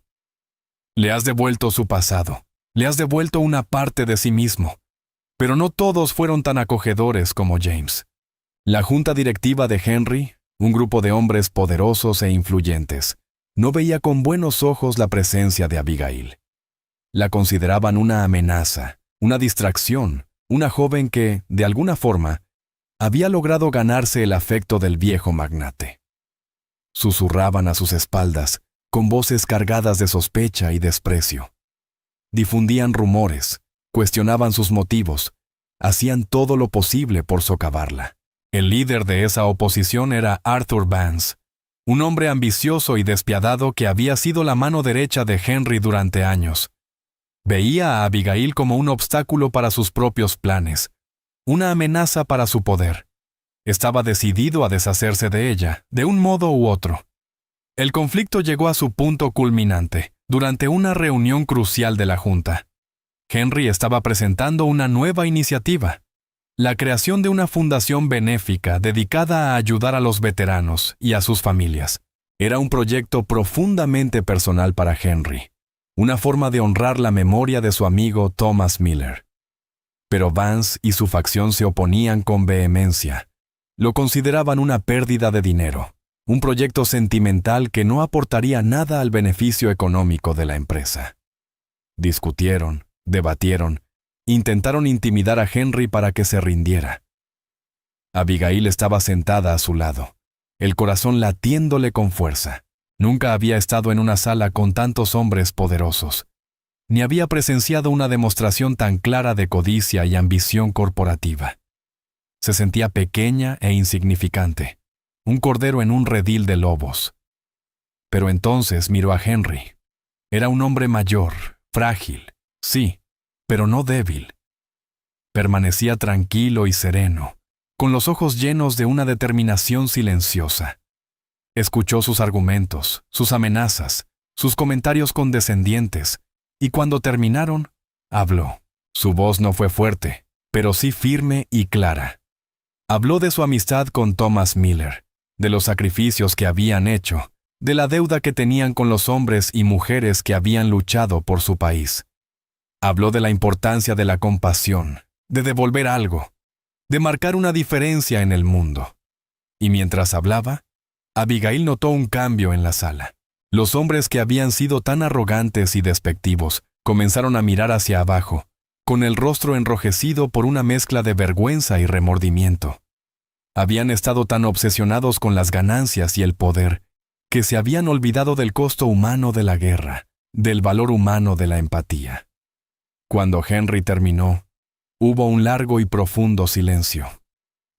«Le has devuelto su pasado, le has devuelto una parte de sí mismo, pero no todos fueron tan acogedores como James». La junta directiva de Henry, un grupo de hombres poderosos e influyentes, no veía con buenos ojos la presencia de Abigail. La consideraban una amenaza, una distracción, una joven que, de alguna forma, había logrado ganarse el afecto del viejo magnate. Susurraban a sus espaldas, con voces cargadas de sospecha y desprecio. Difundían rumores, cuestionaban sus motivos, hacían todo lo posible por socavarla. El líder de esa oposición era Arthur Vance, un hombre ambicioso y despiadado que había sido la mano derecha de Henry durante años. Veía a Abigail como un obstáculo para sus propios planes, una amenaza para su poder. Estaba decidido a deshacerse de ella, de un modo u otro. El conflicto llegó a su punto culminante, durante una reunión crucial de la Junta. Henry estaba presentando una nueva iniciativa: la creación de una fundación benéfica dedicada a ayudar a los veteranos y a sus familias. Era un proyecto profundamente personal para Henry, una forma de honrar la memoria de su amigo Thomas Miller. Pero Vance y su facción se oponían con vehemencia. Lo consideraban una pérdida de dinero, un proyecto sentimental que no aportaría nada al beneficio económico de la empresa. Discutieron, debatieron, intentaron intimidar a Henry para que se rindiera. Abigail estaba sentada a su lado, el corazón latiéndole con fuerza. Nunca había estado en una sala con tantos hombres poderosos, ni había presenciado una demostración tan clara de codicia y ambición corporativa. Se sentía pequeña e insignificante, un cordero en un redil de lobos. Pero entonces miró a Henry. Era un hombre mayor, frágil, sí, pero no débil. Permanecía tranquilo y sereno, con los ojos llenos de una determinación silenciosa. Escuchó sus argumentos, sus amenazas, sus comentarios condescendientes, y cuando terminaron, habló. Su voz no fue fuerte, pero sí firme y clara. Habló de su amistad con Thomas Miller, de los sacrificios que habían hecho, de la deuda que tenían con los hombres y mujeres que habían luchado por su país. Habló de la importancia de la compasión, de devolver algo, de marcar una diferencia en el mundo. Y mientras hablaba, Abigail notó un cambio en la sala. Los hombres que habían sido tan arrogantes y despectivos comenzaron a mirar hacia abajo, con el rostro enrojecido por una mezcla de vergüenza y remordimiento. Habían estado tan obsesionados con las ganancias y el poder, que se habían olvidado del costo humano de la guerra, del valor humano de la empatía. Cuando Henry terminó, hubo un largo y profundo silencio.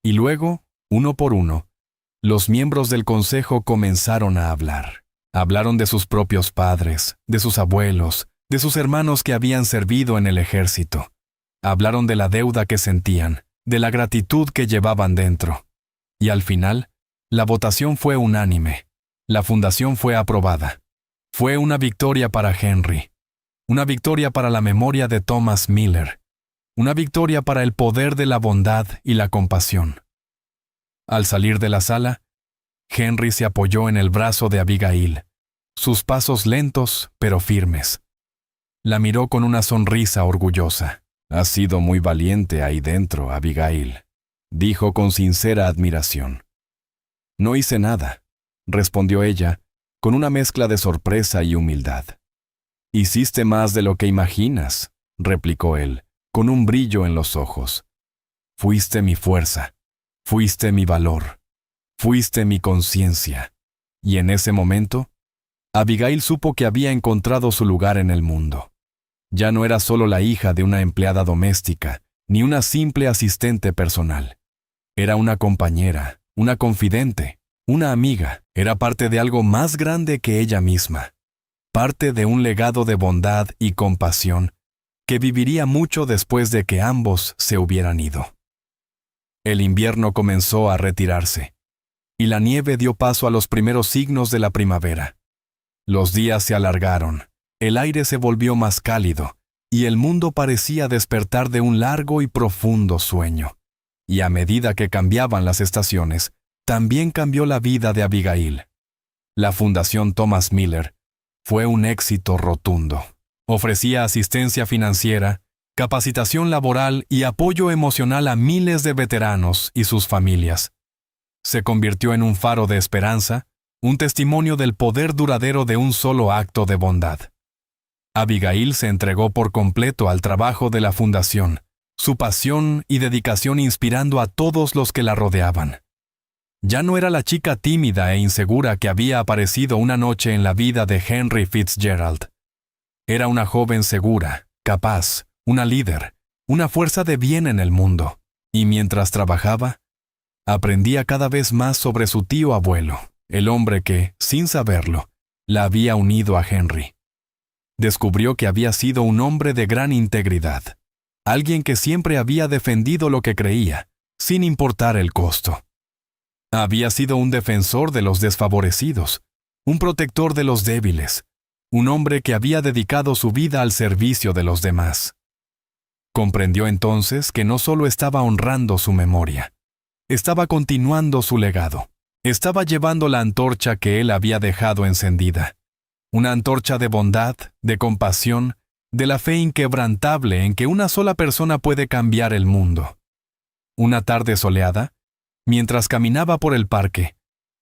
Y luego, uno por uno, los miembros del consejo comenzaron a hablar. Hablaron de sus propios padres, de sus abuelos, de sus hermanos que habían servido en el ejército. Hablaron de la deuda que sentían, de la gratitud que llevaban dentro. Y al final, la votación fue unánime. La fundación fue aprobada. Fue una victoria para Henry. Una victoria para la memoria de Thomas Miller. Una victoria para el poder de la bondad y la compasión. Al salir de la sala, Henry se apoyó en el brazo de Abigail, sus pasos lentos pero firmes. La miró con una sonrisa orgullosa. «Has sido muy valiente ahí dentro, Abigail», dijo con sincera admiración. «No hice nada», respondió ella, con una mezcla de sorpresa y humildad. «Hiciste más de lo que imaginas», replicó él, con un brillo en los ojos. «Fuiste mi fuerza, fuiste mi valor, fuiste mi conciencia». Y en ese momento, Abigail supo que había encontrado su lugar en el mundo. Ya no era solo la hija de una empleada doméstica, ni una simple asistente personal. Era una compañera, una confidente, Una amiga era parte de algo más grande que ella misma, parte de un legado de bondad y compasión que viviría mucho después de que ambos se hubieran ido. El invierno comenzó a retirarse, y la nieve dio paso a los primeros signos de la primavera. Los días se alargaron, el aire se volvió más cálido, y el mundo parecía despertar de un largo y profundo sueño. Y a medida que cambiaban las estaciones, también cambió la vida de Abigail. La Fundación Thomas Miller fue un éxito rotundo. Ofrecía asistencia financiera, capacitación laboral y apoyo emocional a miles de veteranos y sus familias. Se convirtió en un faro de esperanza, un testimonio del poder duradero de un solo acto de bondad. Abigail se entregó por completo al trabajo de la fundación, su pasión y dedicación inspirando a todos los que la rodeaban. Ya no era la chica tímida e insegura que había aparecido una noche en la vida de Henry Fitzgerald. Era una joven segura, capaz, una líder, una fuerza de bien en el mundo. Y mientras trabajaba, aprendía cada vez más sobre su tío abuelo, el hombre que, sin saberlo, la había unido a Henry. Descubrió que había sido un hombre de gran integridad, alguien que siempre había defendido lo que creía, sin importar el costo. Había sido un defensor de los desfavorecidos, un protector de los débiles, un hombre que había dedicado su vida al servicio de los demás. Comprendió entonces que no solo estaba honrando su memoria, estaba continuando su legado, estaba llevando la antorcha que él había dejado encendida, una antorcha de bondad, de compasión, de la fe inquebrantable en que una sola persona puede cambiar el mundo. Una tarde soleada, mientras caminaba por el parque,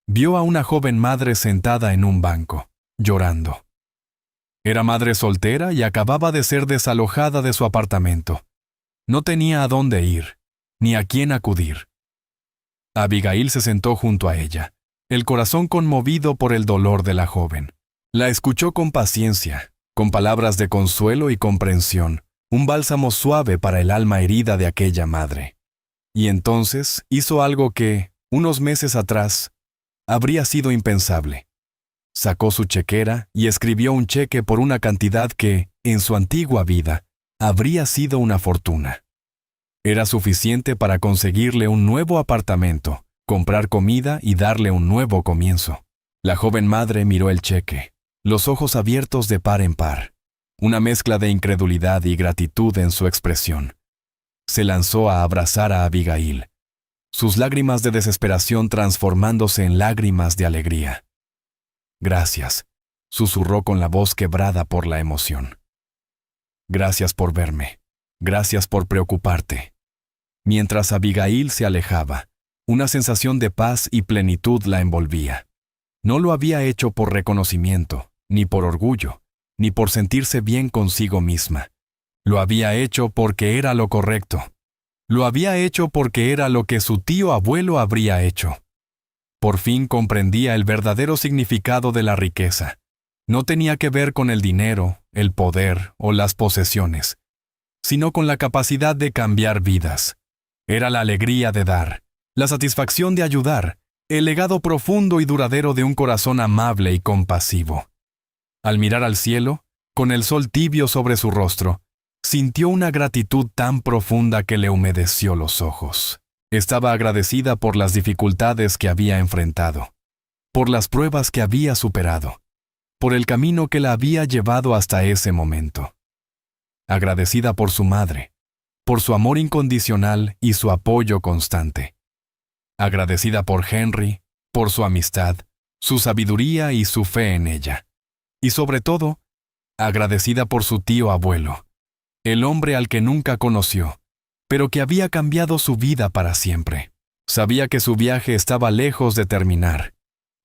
vio a una joven madre sentada en un banco, llorando. Era madre soltera y acababa de ser desalojada de su apartamento. No tenía a dónde ir, ni a quién acudir. Abigail se sentó junto a ella, el corazón conmovido por el dolor de la joven. La escuchó con paciencia, con palabras de consuelo y comprensión, un bálsamo suave para el alma herida de aquella madre. Y entonces hizo algo que, unos meses atrás, habría sido impensable. Sacó su chequera y escribió un cheque por una cantidad que, en su antigua vida, habría sido una fortuna. Era suficiente para conseguirle un nuevo apartamento, comprar comida y darle un nuevo comienzo. La joven madre miró el cheque, los ojos abiertos de par en par, una mezcla de incredulidad y gratitud en su expresión. Se lanzó a abrazar a Abigail, sus lágrimas de desesperación transformándose en lágrimas de alegría. «Gracias», susurró con la voz quebrada por la emoción. «Gracias por verme. Gracias por preocuparte». Mientras Abigail se alejaba, una sensación de paz y plenitud la envolvía. No lo había hecho por reconocimiento, ni por orgullo, ni por sentirse bien consigo misma. Lo había hecho porque era lo correcto. Lo había hecho porque era lo que su tío abuelo habría hecho. Por fin comprendía el verdadero significado de la riqueza. No tenía que ver con el dinero, el poder o las posesiones, sino con la capacidad de cambiar vidas. Era la alegría de dar, la satisfacción de ayudar, el legado profundo y duradero de un corazón amable y compasivo. Al mirar al cielo, con el sol tibio sobre su rostro, sintió una gratitud tan profunda que le humedeció los ojos. Estaba agradecida por las dificultades que había enfrentado, por las pruebas que había superado, por el camino que la había llevado hasta ese momento. Agradecida por su madre, por su amor incondicional y su apoyo constante. Agradecida por Henry, por su amistad, su sabiduría y su fe en ella. Y sobre todo, agradecida por su tío abuelo, el hombre al que nunca conoció, pero que había cambiado su vida para siempre. Sabía que su viaje estaba lejos de terminar,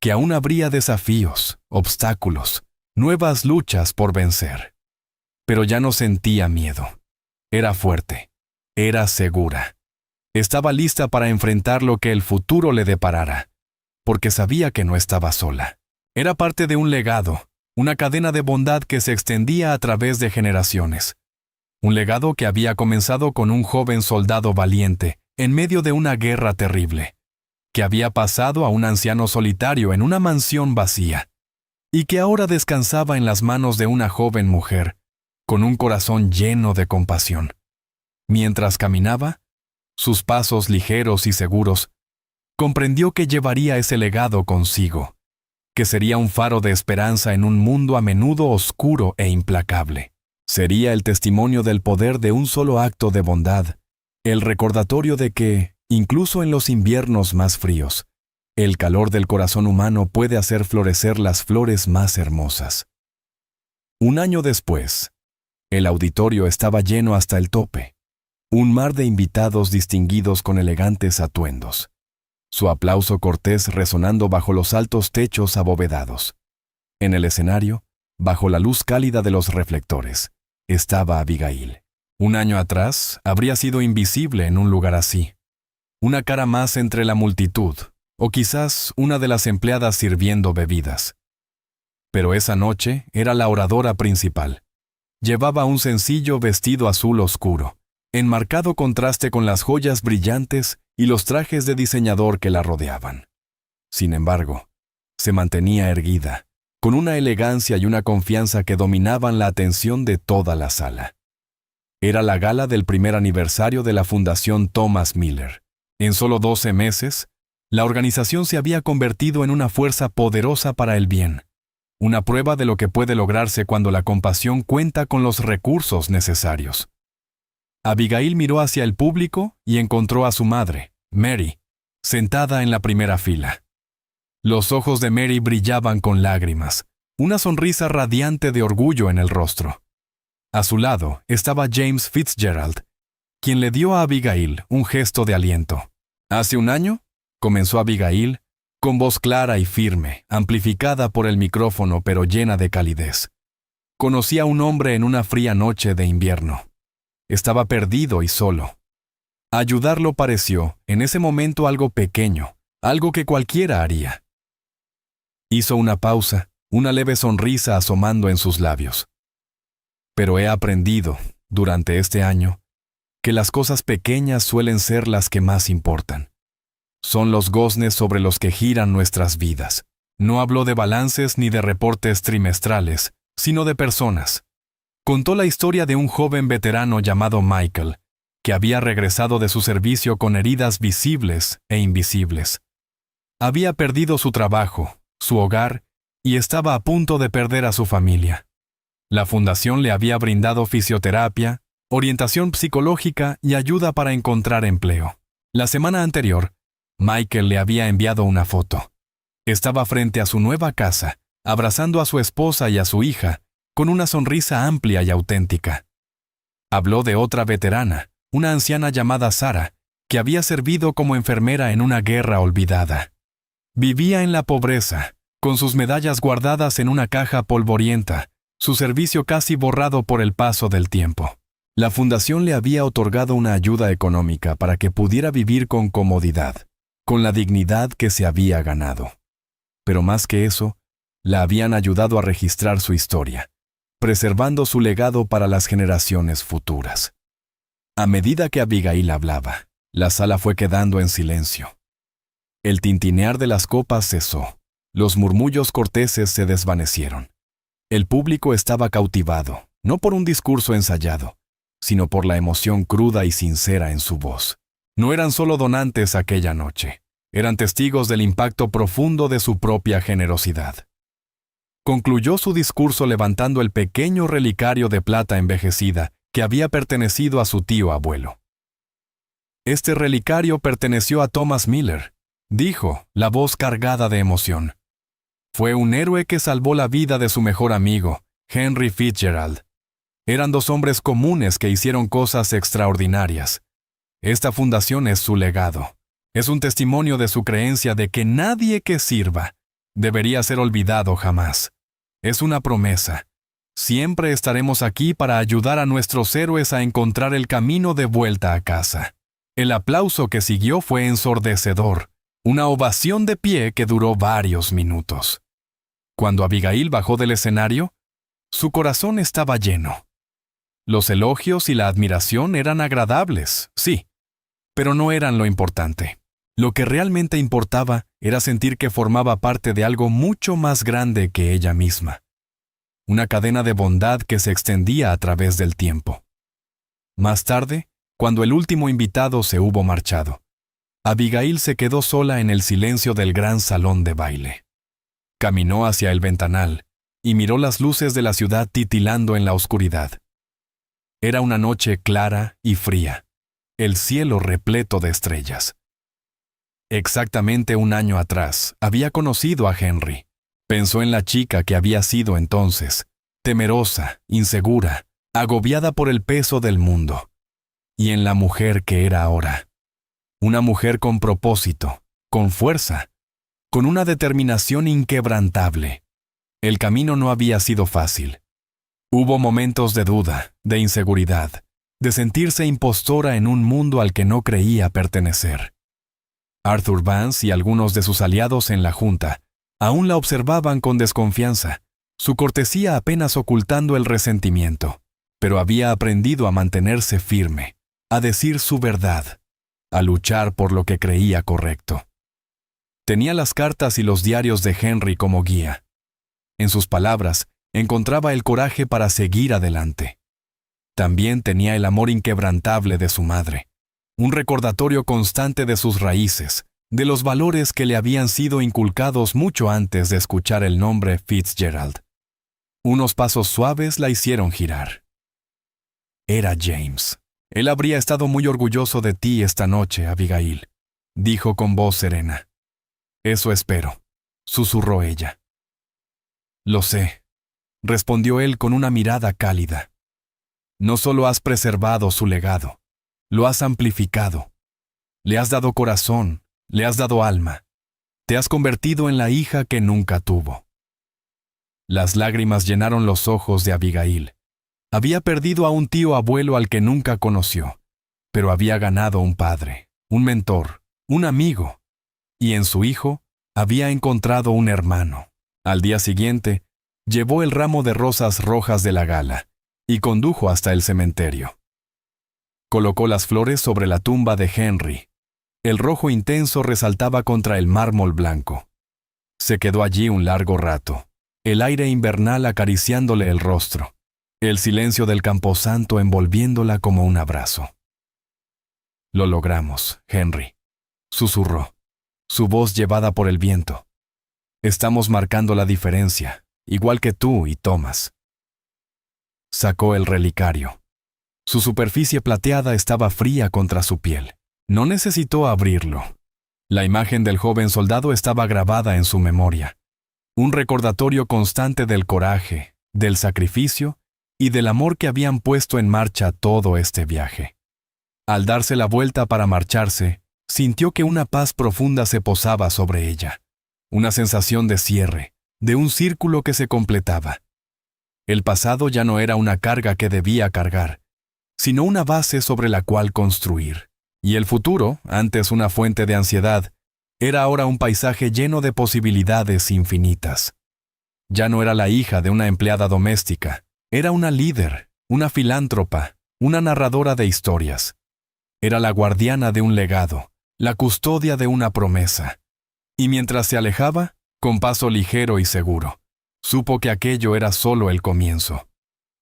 que aún habría desafíos, obstáculos, nuevas luchas por vencer. Pero ya no sentía miedo. Era fuerte, era segura. Estaba lista para enfrentar lo que el futuro le deparara, porque sabía que no estaba sola. Era parte de un legado, una cadena de bondad que se extendía a través de generaciones. Un legado que había comenzado con un joven soldado valiente en medio de una guerra terrible, que había pasado a un anciano solitario en una mansión vacía, y que ahora descansaba en las manos de una joven mujer, con un corazón lleno de compasión. Mientras caminaba, sus pasos ligeros y seguros, comprendió que llevaría ese legado consigo, que sería un faro de esperanza en un mundo a menudo oscuro e implacable. Sería el testimonio del poder de un solo acto de bondad, el recordatorio de que, incluso en los inviernos más fríos, el calor del corazón humano puede hacer florecer las flores más hermosas. Un año después, el auditorio estaba lleno hasta el tope, un mar de invitados distinguidos con elegantes atuendos, su aplauso cortés resonando bajo los altos techos abovedados. En el escenario, bajo la luz cálida de los reflectores, estaba Abigail. Un año atrás, habría sido invisible en un lugar así. Una cara más entre la multitud, o quizás una de las empleadas sirviendo bebidas. Pero esa noche era la oradora principal. Llevaba un sencillo vestido azul oscuro, en marcado contraste con las joyas brillantes y los trajes de diseñador que la rodeaban. Sin embargo, se mantenía erguida, con una elegancia y una confianza que dominaban la atención de toda la sala. Era la gala del primer aniversario de la Fundación Thomas Miller. En solo 12 meses, la organización se había convertido en una fuerza poderosa para el bien, una prueba de lo que puede lograrse cuando la compasión cuenta con los recursos necesarios. Abigail miró hacia el público y encontró a su madre, Mary, sentada en la primera fila. Los ojos de Mary brillaban con lágrimas, una sonrisa radiante de orgullo en el rostro. A su lado estaba James Fitzgerald, quien le dio a Abigail un gesto de aliento. «Hace un año», comenzó Abigail, con voz clara y firme, amplificada por el micrófono pero llena de calidez. «Conocí a un hombre en una fría noche de invierno. Estaba perdido y solo. Ayudarlo pareció, en ese momento, algo pequeño, algo que cualquiera haría». Hizo una pausa, una leve sonrisa asomando en sus labios. «Pero he aprendido, durante este año, que las cosas pequeñas suelen ser las que más importan. Son los goznes sobre los que giran nuestras vidas». No habló de balances ni de reportes trimestrales, sino de personas. Contó la historia de un joven veterano llamado Michael, que había regresado de su servicio con heridas visibles e invisibles. Había perdido su trabajo, su hogar, y estaba a punto de perder a su familia. La fundación le había brindado fisioterapia, orientación psicológica y ayuda para encontrar empleo. La semana anterior, Michael le había enviado una foto. Estaba frente a su nueva casa, abrazando a su esposa y a su hija, con una sonrisa amplia y auténtica. Habló de otra veterana, una anciana llamada Sarah, que había servido como enfermera en una guerra olvidada. Vivía en la pobreza, con sus medallas guardadas en una caja polvorienta, su servicio casi borrado por el paso del tiempo. La fundación le había otorgado una ayuda económica para que pudiera vivir con comodidad, con la dignidad que se había ganado. Pero más que eso, la habían ayudado a registrar su historia, preservando su legado para las generaciones futuras. A medida que Abigail hablaba, la sala fue quedando en silencio. El tintinear de las copas cesó, los murmullos corteses se desvanecieron. El público estaba cautivado, no por un discurso ensayado, sino por la emoción cruda y sincera en su voz. No eran solo donantes aquella noche, eran testigos del impacto profundo de su propia generosidad. Concluyó su discurso levantando el pequeño relicario de plata envejecida que había pertenecido a su tío abuelo. «Este relicario perteneció a Thomas Miller», dijo, la voz cargada de emoción. «Fue un héroe que salvó la vida de su mejor amigo, Henry Fitzgerald. Eran dos hombres comunes que hicieron cosas extraordinarias. Esta fundación es su legado. Es un testimonio de su creencia de que nadie que sirva debería ser olvidado jamás. Es una promesa. Siempre estaremos aquí para ayudar a nuestros héroes a encontrar el camino de vuelta a casa». El aplauso que siguió fue ensordecedor, una ovación de pie que duró varios minutos. Cuando Abigail bajó del escenario, su corazón estaba lleno. Los elogios y la admiración eran agradables, sí, pero no eran lo importante. Lo que realmente importaba era sentir que formaba parte de algo mucho más grande que ella misma. Una cadena de bondad que se extendía a través del tiempo. Más tarde, cuando el último invitado se hubo marchado, Abigail se quedó sola en el silencio del gran salón de baile. Caminó hacia el ventanal y miró las luces de la ciudad titilando en la oscuridad. Era una noche clara y fría, el cielo repleto de estrellas. Exactamente un año atrás, había conocido a Henry. Pensó en la chica que había sido entonces, temerosa, insegura, agobiada por el peso del mundo, y en la mujer que era ahora. Una mujer con propósito, con fuerza, con una determinación inquebrantable. El camino no había sido fácil. Hubo momentos de duda, de inseguridad, de sentirse impostora en un mundo al que no creía pertenecer. Arthur Vance y algunos de sus aliados en la Junta aún la observaban con desconfianza, su cortesía apenas ocultando el resentimiento, pero había aprendido a mantenerse firme, a decir su verdad, a luchar por lo que creía correcto. Tenía las cartas y los diarios de Henry como guía. En sus palabras encontraba el coraje para seguir adelante. También tenía el amor inquebrantable de su madre, un recordatorio constante de sus raíces, de los valores que le habían sido inculcados mucho antes de escuchar el nombre Fitzgerald. Unos pasos suaves la hicieron girar. Era James. Él habría estado muy orgulloso de ti esta noche, Abigail, dijo con voz serena. Eso espero, susurró ella. Lo sé, respondió él con una mirada cálida. No solo has preservado su legado, lo has amplificado. Le has dado corazón, le has dado alma. Te has convertido en la hija que nunca tuvo. Las lágrimas llenaron los ojos de Abigail. Había perdido a un tío abuelo al que nunca conoció, pero había ganado un padre, un mentor, un amigo, y en su hijo había encontrado un hermano. Al día siguiente, llevó el ramo de rosas rojas de la gala y condujo hasta el cementerio. Colocó las flores sobre la tumba de Henry. El rojo intenso resaltaba contra el mármol blanco. Se quedó allí un largo rato, el aire invernal acariciándole el rostro, el silencio del camposanto envolviéndola como un abrazo. Lo logramos, Henry, susurró, su voz llevada por el viento. Estamos marcando la diferencia, igual que tú y Thomas. Sacó el relicario. Su superficie plateada estaba fría contra su piel. No necesitó abrirlo. La imagen del joven soldado estaba grabada en su memoria. Un recordatorio constante del coraje, del sacrificio y del amor que habían puesto en marcha todo este viaje. Al darse la vuelta para marcharse, sintió que una paz profunda se posaba sobre ella. Una sensación de cierre, de un círculo que se completaba. El pasado ya no era una carga que debía cargar, sino una base sobre la cual construir. Y el futuro, antes una fuente de ansiedad, era ahora un paisaje lleno de posibilidades infinitas. Ya no era la hija de una empleada doméstica, era una líder, una filántropa, una narradora de historias. Era la guardiana de un legado, la custodia de una promesa. Y mientras se alejaba, con paso ligero y seguro, supo que aquello era solo el comienzo.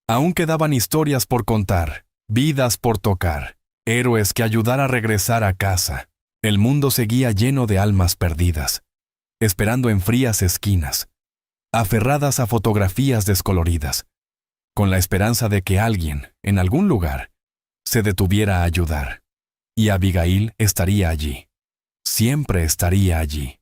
Aún quedaban historias por contar, vidas por tocar, héroes que ayudar a regresar a casa. El mundo seguía lleno de almas perdidas, esperando en frías esquinas, aferradas a fotografías descoloridas, con la esperanza de que alguien, en algún lugar, se detuviera a ayudar. Y Abigail estaría allí. Siempre estaría allí.